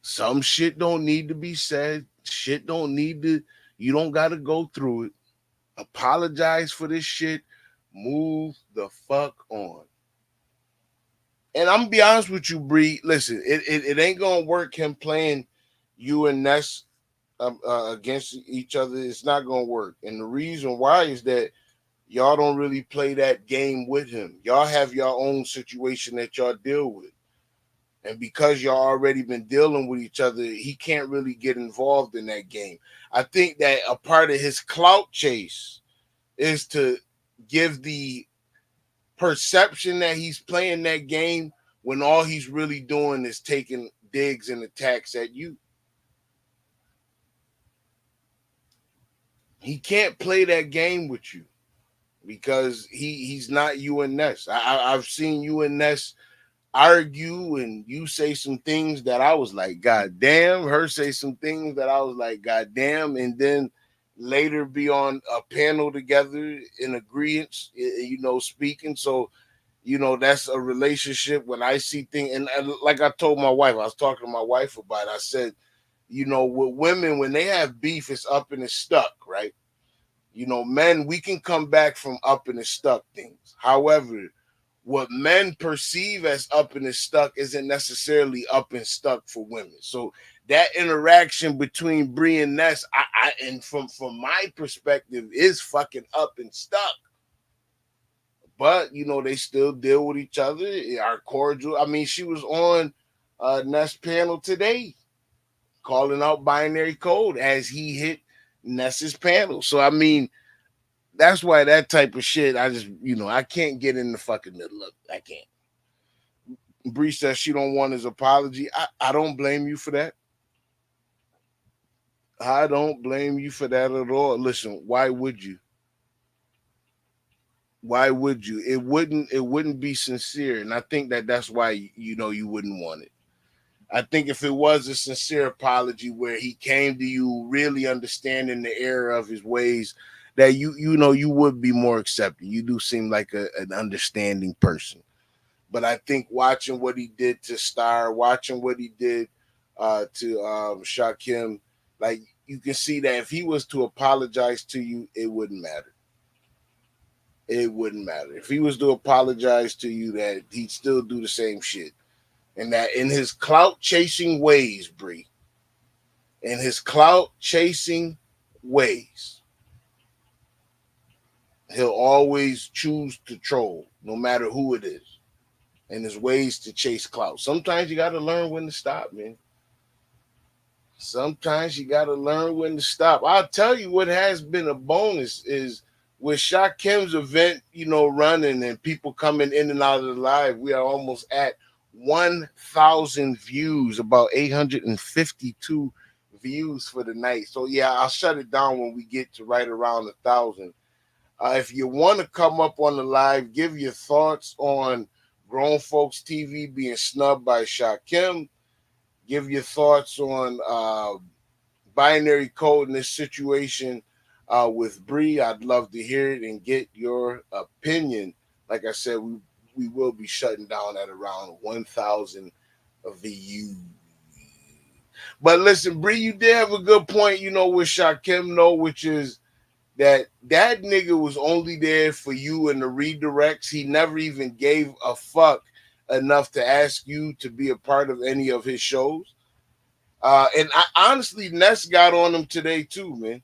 Some shit don't need to be said. Shit don't need to, you don't got to go through it. Apologize for this shit. Move the fuck on. And I'm gonna be honest with you, Bree. Listen, it ain't gonna work him playing you and Ness against each other. It's not gonna work. And the reason why is that y'all don't really play that game with him. Y'all have your own situation that y'all deal with. And because y'all already been dealing with each other, he can't really get involved in that game. I think that a part of his clout chase is to give the perception that he's playing that game when all he's really doing is taking digs and attacks at you. He can't play that game with you because he's not you and Ness. I've seen you and Ness argue, and you say some things that I was like, God damn. Her say some things that I was like, God damn. And then later be on a panel together in agreement, you know, speaking. So, you know, that's a relationship. When I see things, and like I told my wife, I was talking to my wife about it. I said, you know, with women, when they have beef, it's up and it's stuck, right? You know, men, we can come back from up and it's stuck things. However, what men perceive as up and stuck isn't necessarily up and stuck for women. So that interaction between Bree and Ness, and from my perspective, is fucking up and stuck. But you know, they still deal with each other, are cordial. I mean, she was on Ness panel today, calling out Binary Code as he hit Ness's panel. So I mean, that's why that type of shit, I just, you know, I can't get in the fucking middle of it. I can't. Bree says she don't want his apology. I don't blame you for that. I don't blame you for that at all. Listen, why would you? Why would you? It wouldn't be sincere. And I think that that's why, you know, you wouldn't want it. I think if it was a sincere apology where he came to you really understanding the error of his ways, that you know, you would be more accepting. You do seem like an understanding person. But I think watching what he did to Star, watching what he did to Shak Kim. Like, you can see that if he was to apologize to you, it wouldn't matter. It wouldn't matter. If he was to apologize to you, that he'd still do the same shit. And that in his clout chasing ways, Bree, in his clout chasing ways, he'll always choose to troll, no matter who it is, and his ways to chase clout. Sometimes you got to learn when to stop, man. Sometimes you got to learn when to stop. I'll tell you what has been a bonus is with Shak Kim's event, running and people coming in and out of the live. We are almost at 1,000 views, about 852 views for the night. So yeah, I'll shut it down when we get to right around 1,000. If you want to come up on the live, give your thoughts on Grown Folks TV being snubbed by Shak Kim. Give your thoughts on binary code in this situation with Bree. I'd love to hear it and get your opinion. Like I said, we will be shutting down at around 1,000 views. But listen, Bree, you did have a good point, with Shak Kim, which is that nigga was only there for you and the redirects. He never even gave a fuck enough to ask you to be a part of any of his shows. And honestly, Ness got on him today too, man.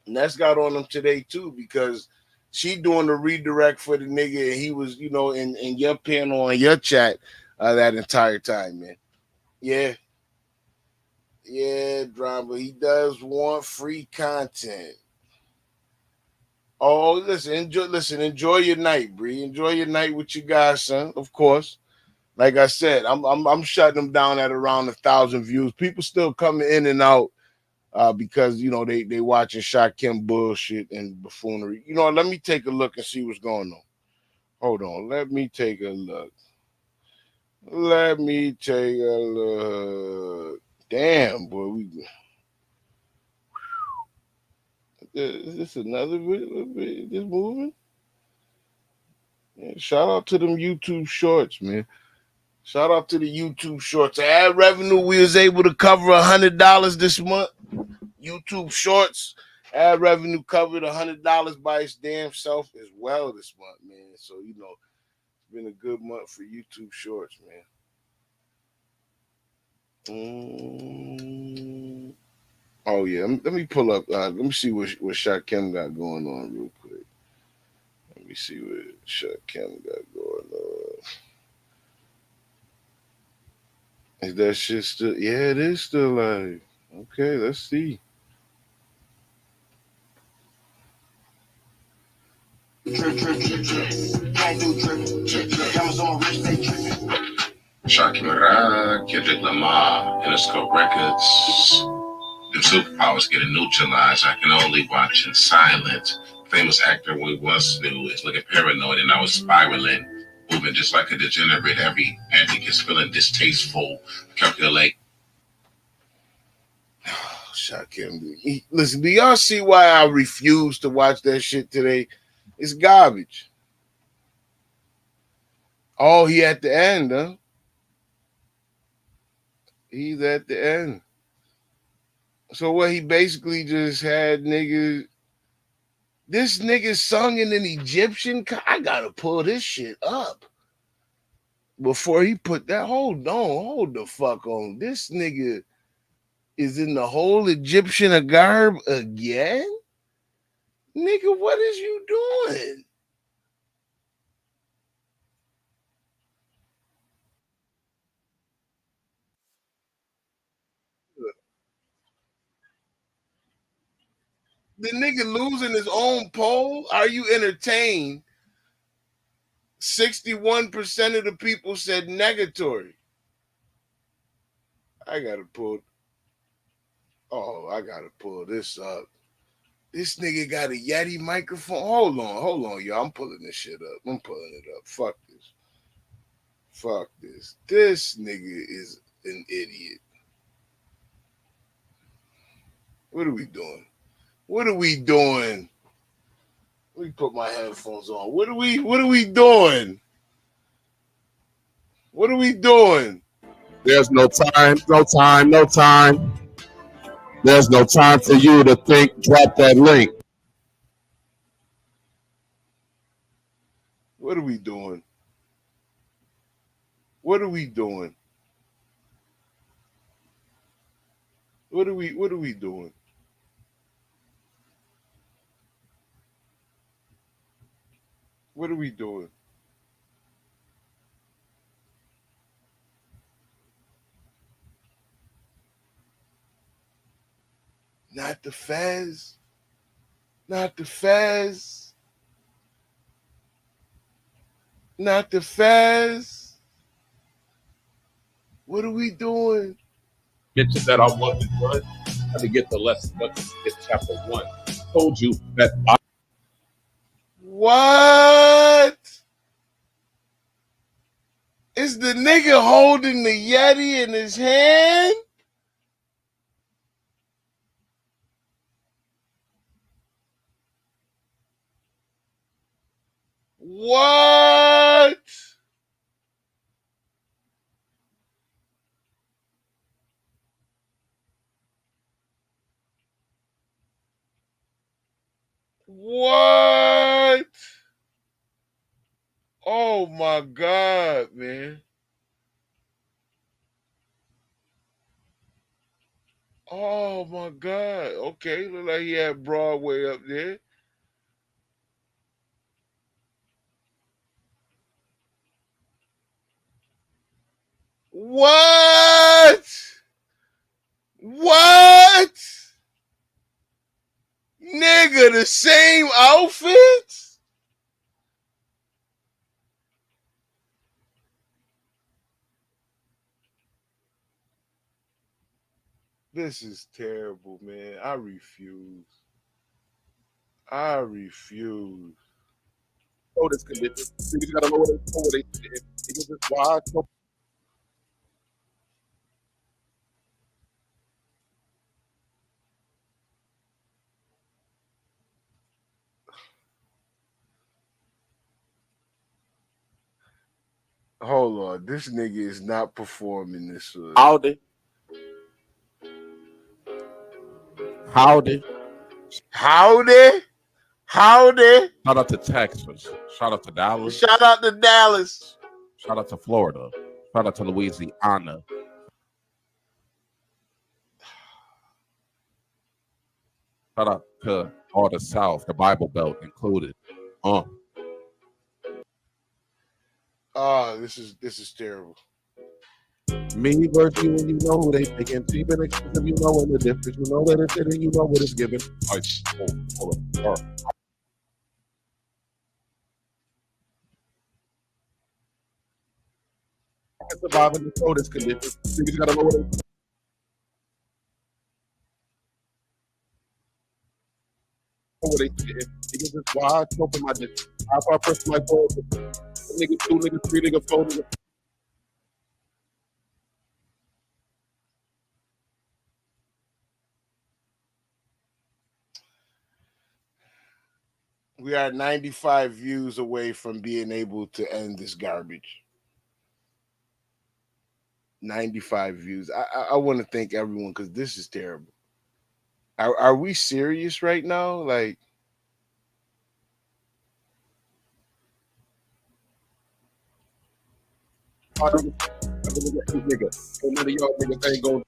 Ness got on him today too, because she doing the redirect for the nigga, and he was, in your panel and your chat that entire time, man. Yeah. Yeah, drama. He does want free content. Oh, enjoy your night, Bree. Enjoy your night with your guys, son. Of course. Like I said, I'm shutting them down at around 1,000 views. People still coming in and out because they watching Shak Kim bullshit and buffoonery. Let me take a look and see what's going on. Hold on, let me take a look. Damn, boy, is this another video? This moving? Yeah, shout out to them YouTube shorts, man. Shout out to the YouTube shorts. Ad revenue, we was able to cover $100 this month. YouTube shorts, ad revenue covered $100 by its damn self as well this month, man. So, it's been a good month for YouTube shorts, man. Oh, yeah. Let me pull up. Let me see what Shak Kim got going on real quick. Let me see what Shak Kim got going on. Is that shit still? Yeah, it is still live. Okay, let's see. Shak Kim, Kendrick Lamar, Interscope Records. Them superpowers getting neutralized. I can only watch in silence. Famous actor we once knew is looking paranoid, and I was spiraling, moving just like a degenerate. Every antic is feeling distasteful. Calculate. Shak Kim. Listen, do y'all see why I refuse to watch that shit today? It's garbage. Oh, he at the end, huh? He's at the end. So what, he basically just had niggas. This nigga sung in an Egyptian. I gotta pull this shit up before he put that. Hold the fuck on. This nigga is in the whole Egyptian garb again? Nigga, what is you doing? The nigga losing his own poll? Are you entertained? 61% of the people said negatory. I gotta pull this up. This nigga got a Yeti microphone. Hold on, y'all. I'm pulling this shit up. Fuck this. This nigga is an idiot. What are we doing? Let me put my headphones on. What are we doing? There's no time, no time, no time. There's no time for you to think. Drop that link. What are we doing? What are we doing? What are we doing? What are we doing? Not the Fez. Not the Fez. Not the Fez. What are we doing? Mentioned that I wasn't done. Had to get the lesson. Let's get chapter 1. Told you that I What? Is the nigga holding the Yeti in his hand? What? What? Oh my God, man. Oh my God. Okay, look like he had Broadway up there. What? What? Nigga, the same outfit? This is terrible, man. I refuse. I refuse. know this condition. Niggas gotta know what they did. Niggas is why I told Hold on. This nigga is not performing this. Howdy. Howdy. Howdy. Howdy. Shout out to Texas. Shout out to Dallas. Shout out to Dallas. Shout out to Florida. Shout out to Louisiana. Shout out to all the South, the Bible Belt included. This is terrible. Me versus you, and you know who they picking. Cheap and expensive, you know what the difference. You know that it's in, and you know what it's given. I can survive in the coldest conditions. Niggas gotta know what they did. Niggas is wide open my dick. I press my phone. Niggas 2, niggas 3, niggas 4, niggas. We are 95 views away from being able to end this garbage. 95 views. I want to thank everyone because this is terrible. Are we serious right now? Like, nigga. None of y'all niggas ain't gonna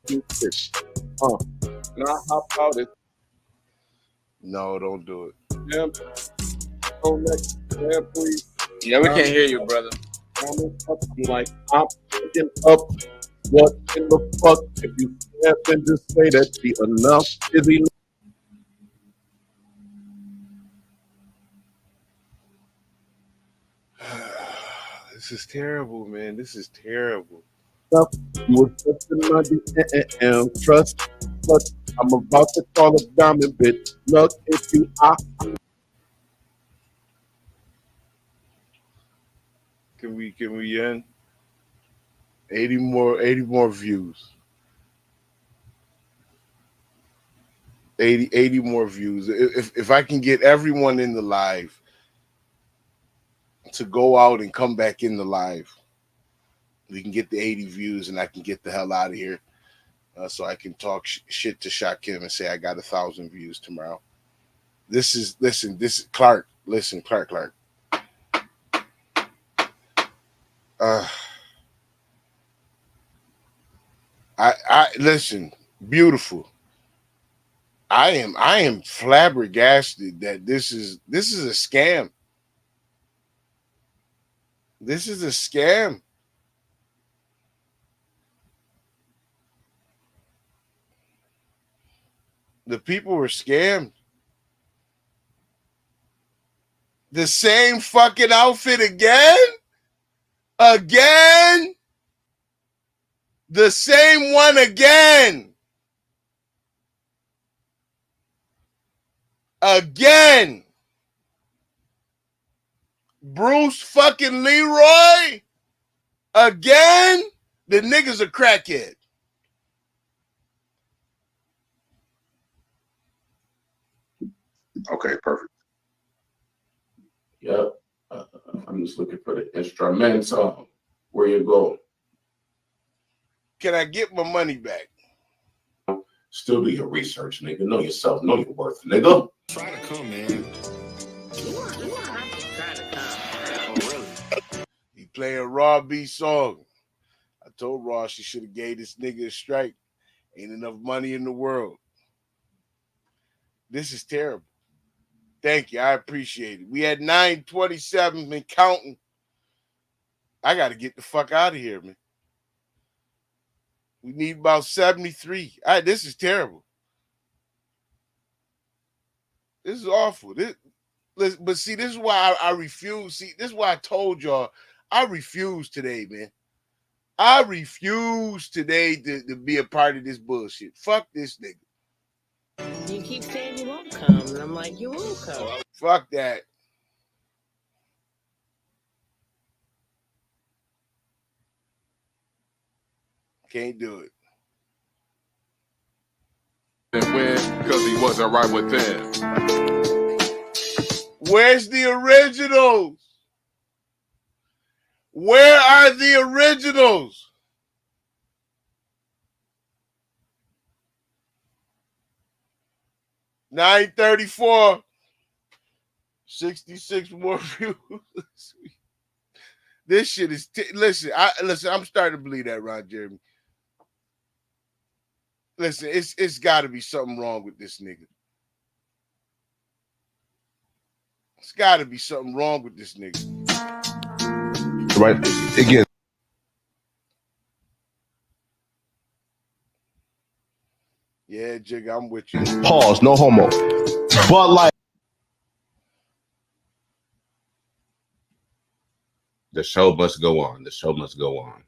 do this. Can I hop out it? no, don't do it. Yeah. Oh, next. Yeah, please. Yeah, we can't hear you, brother. I'm like, I'm picking up. What in the fuck? If you have then just say that the enough is enough. This is terrible, man. This is terrible. You were just in my DM. Trust, but I'm about to call a diamond bitch. Look, if you are. Can we end? 80 more views. 80 more views. If I can get everyone in the live, to go out and come back in the live. We can get the 80 views and I can get the hell out of here. So I can talk shit to Shak Kim and say I got 1,000 views tomorrow. This is Clark. Listen, Clark. I listen, beautiful. I am flabbergasted that this is a scam. This is a scam. The people were scammed. The same fucking outfit again? Again? The same one again? Again? Bruce fucking Leroy? Again? The nigga's a crackhead. Okay, perfect. Yep. I'm just looking for the instruments. Where you go? Can I get my money back? Still do your research, nigga. Know yourself. Know your worth, nigga. Try to come, man. He playing Raw B song. I told Raw she should have gave this nigga a strike. Ain't enough money in the world. This is terrible. Thank you. I appreciate it. We had 927 and counting. I got to get the fuck out of here, man. We need about 73. This is terrible. This is awful. But see, this is why I refuse. See, this is why I told y'all I refuse today, man. I refuse today to be a part of this bullshit. Fuck this nigga. You keep saying you won't come, and I'm like, you will come. Fuck that. Can't do it. And win because he wasn't right with them. Where's the originals? Where are the originals? $934. 66 more views. This shit is listen. I'm starting to believe that, Ron Jeremy. Listen, it's got to be something wrong with this nigga. It's got to be something wrong with this nigga. Right again. Yeah, Jigga, I'm with you. Pause. No homo. But like. The show must go on. The show must go on.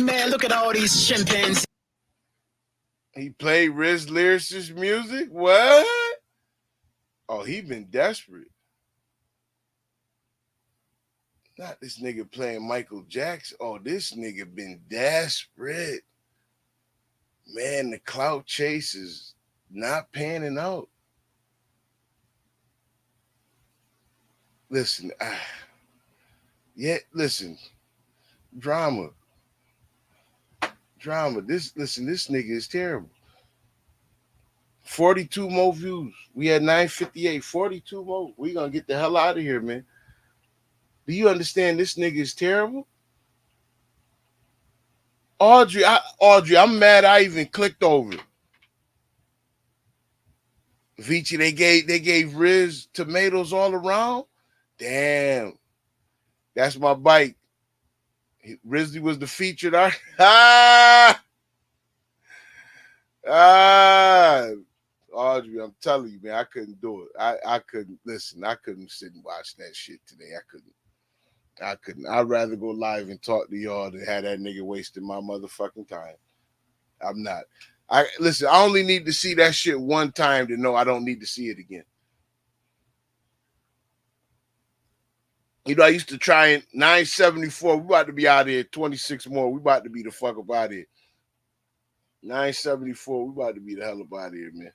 Man, look at all these chimpanzees. He played Riz lyricist music? What? Oh, he been desperate. Not this nigga playing Michael Jackson. Oh, this nigga been desperate. Man, the clout chase is not panning out. Listen, listen. Drama. This nigga is terrible. 42 more views. We had 958. 42 more. We gonna get the hell out of here, man. Do you understand this nigga is terrible? Audrey, I'm mad I even clicked over it. Vici, they gave Riz tomatoes all around. Damn. That's my bike. Rizzy was the featured art. Audrey, I'm telling you, man, I couldn't do it. I couldn't listen. I couldn't sit and watch that shit today. I couldn't. I'd rather go live and talk to y'all than have that nigga wasting my motherfucking time. I'm not. I only need to see that shit one time to know I don't need to see it again. You know, I used to try in 974. We about to be out of here. 26 more. We about to be the fuck up out of here. 974. We about to be the hell up out of here, man.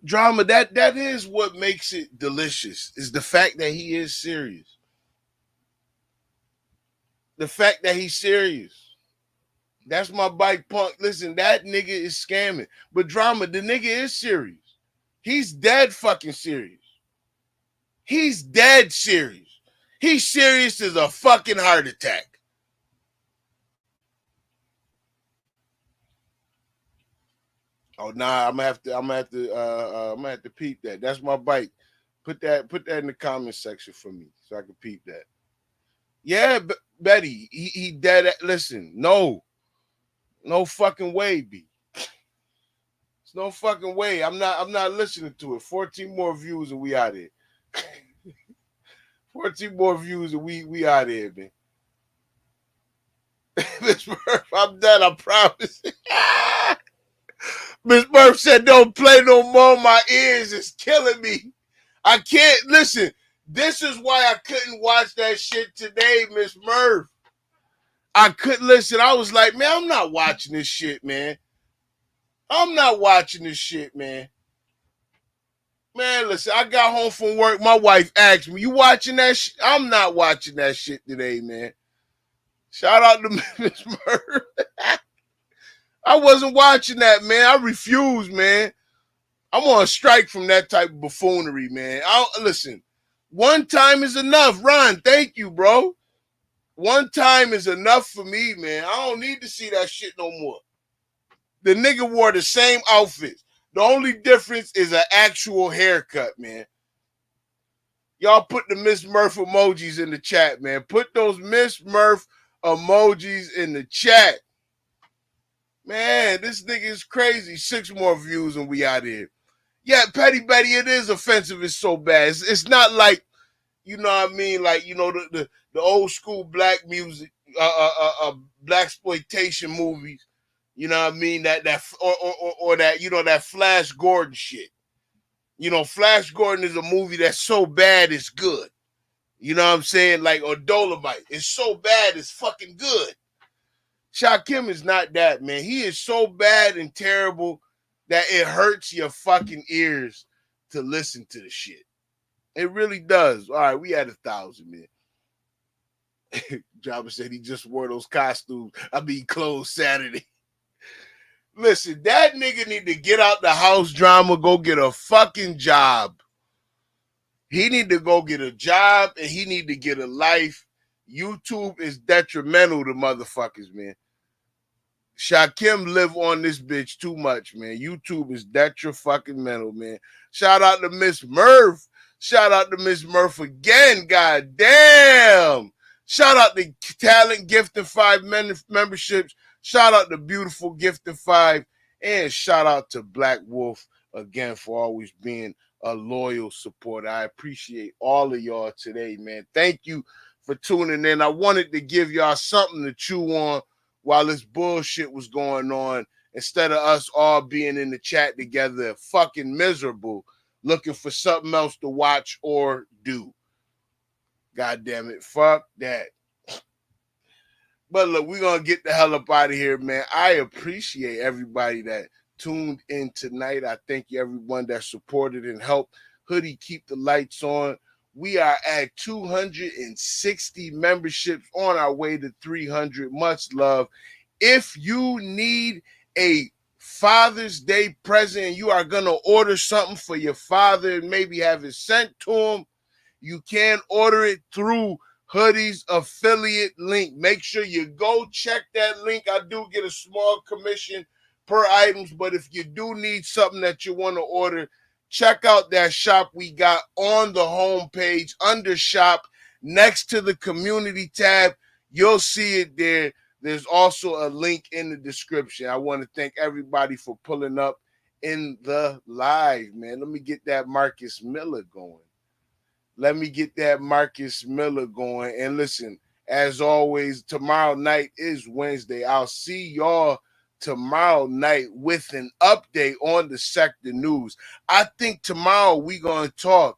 Drama, that is what makes it delicious, is the fact that he is serious. The fact that he's serious. That's my bike punk. Listen, that nigga is scamming. But Drama, the nigga is serious. He's dead fucking serious. He's dead serious. He's serious as a fucking heart attack. Oh nah, I'm gonna have to peep that. That's my bike. Put that in the comment section for me so I can peep that. Yeah, Betty, he dead. Listen, no fucking way, B. There's no fucking way. I'm not listening to it. 14 more views and we out here. 14 more views and we out here, man. Miss Murph, I'm done. I promise. Miss Murph said, "Don't play no more. My ears is killing me. I can't listen. This is why I couldn't watch that shit today, Miss Murph. I couldn't listen. I was like, man, I'm not watching this shit, man. I'm not watching this shit, man. Man, listen, I got home from work. My wife asked me, you watching that shit? I'm not watching that shit today, man. Shout out to Miss Murph. I wasn't watching that, man. I refuse, man. I'm on a strike from that type of buffoonery, man. Listen, one time is enough. Ron, thank you, bro. One time is enough for me, man. I don't need to see that shit no more. The nigga wore the same outfits. The only difference is an actual haircut, man. Y'all put the Miss Murph emojis in the chat, man. Put those Miss Murph emojis in the chat. Man, this nigga is crazy. 6 more views and we out here. Yeah, Petty Betty, it is offensive. It's so bad. It's not like, you know what I mean? Like, you know, the old school black music, blaxploitation movies. You know what I mean? Or that, you know, that Flash Gordon shit. You know, Flash Gordon is a movie that's so bad it's good. You know what I'm saying? Like, or Dolomite. It's so bad it's fucking good. Shak Kim is not that, man. He is so bad and terrible that it hurts your fucking ears to listen to the shit. It really does. All right, we had 1,000, man. Jabba said he just wore those costumes. I mean, clothes Saturday. Listen, that nigga need to get out the house, Drama, go get a fucking job. He need to go get a job and he need to get a life. YouTube is detrimental to motherfuckers, man. Shak Kim live on this bitch too much, man. YouTube is detrimental, man. Shout out to Miss Murph. Shout out to Miss Murph again, god damn. Shout out to Talent Gifting 5 memberships. Shout out to Beautiful Gifting 5. And shout out to Black Wolf again for always being a loyal supporter. I appreciate all of y'all today, man. Thank you for tuning in. I wanted to give y'all something to chew on while this bullshit was going on, instead of us all being in the chat together, fucking miserable, looking for something else to watch or do. God damn it. Fuck that. But look, we're going to get the hell up out of here, man. I appreciate everybody that tuned in tonight. I thank you, everyone that supported and helped Hoodie keep the lights on. We are at 260 memberships, on our way to 300. Much love. If you need a Father's Day present and you are going to order something for your father and maybe have it sent to him, you can order it through Hoodie's affiliate link. Make sure you go check that link. I do get a small commission per items, but if you do need something that you want to order, check out that shop we got on the homepage under shop next to the community tab. You'll see it there. There's also a link in the description. I want to thank everybody for pulling up in the live, man. Let me get that Marcus Miller going. And listen, as always, tomorrow night is Wednesday. I'll see y'all tomorrow night with an update on the sector news. I think tomorrow we're going to talk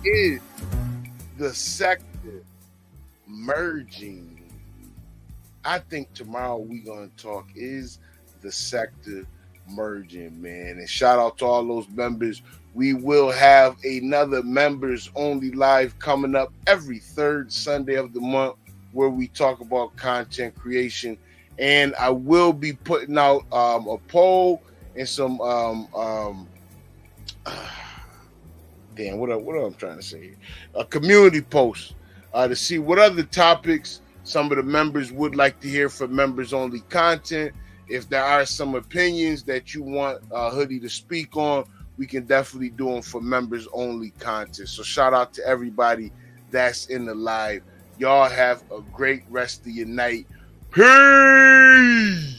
is the sector merging. I think tomorrow we're going to talk is the sector merging, man. And shout out to all those members. We will have another members only live coming up every third Sunday of the month where we talk about content creation. And I will be putting out a poll and some damn, what I'm trying to say here? A community post to see what other topics some of the members would like to hear for members only content. If there are some opinions that you want Hoodie to speak on, we can definitely do them for members only content. So shout out to everybody that's in the live. Y'all have a great rest of your night. Peace.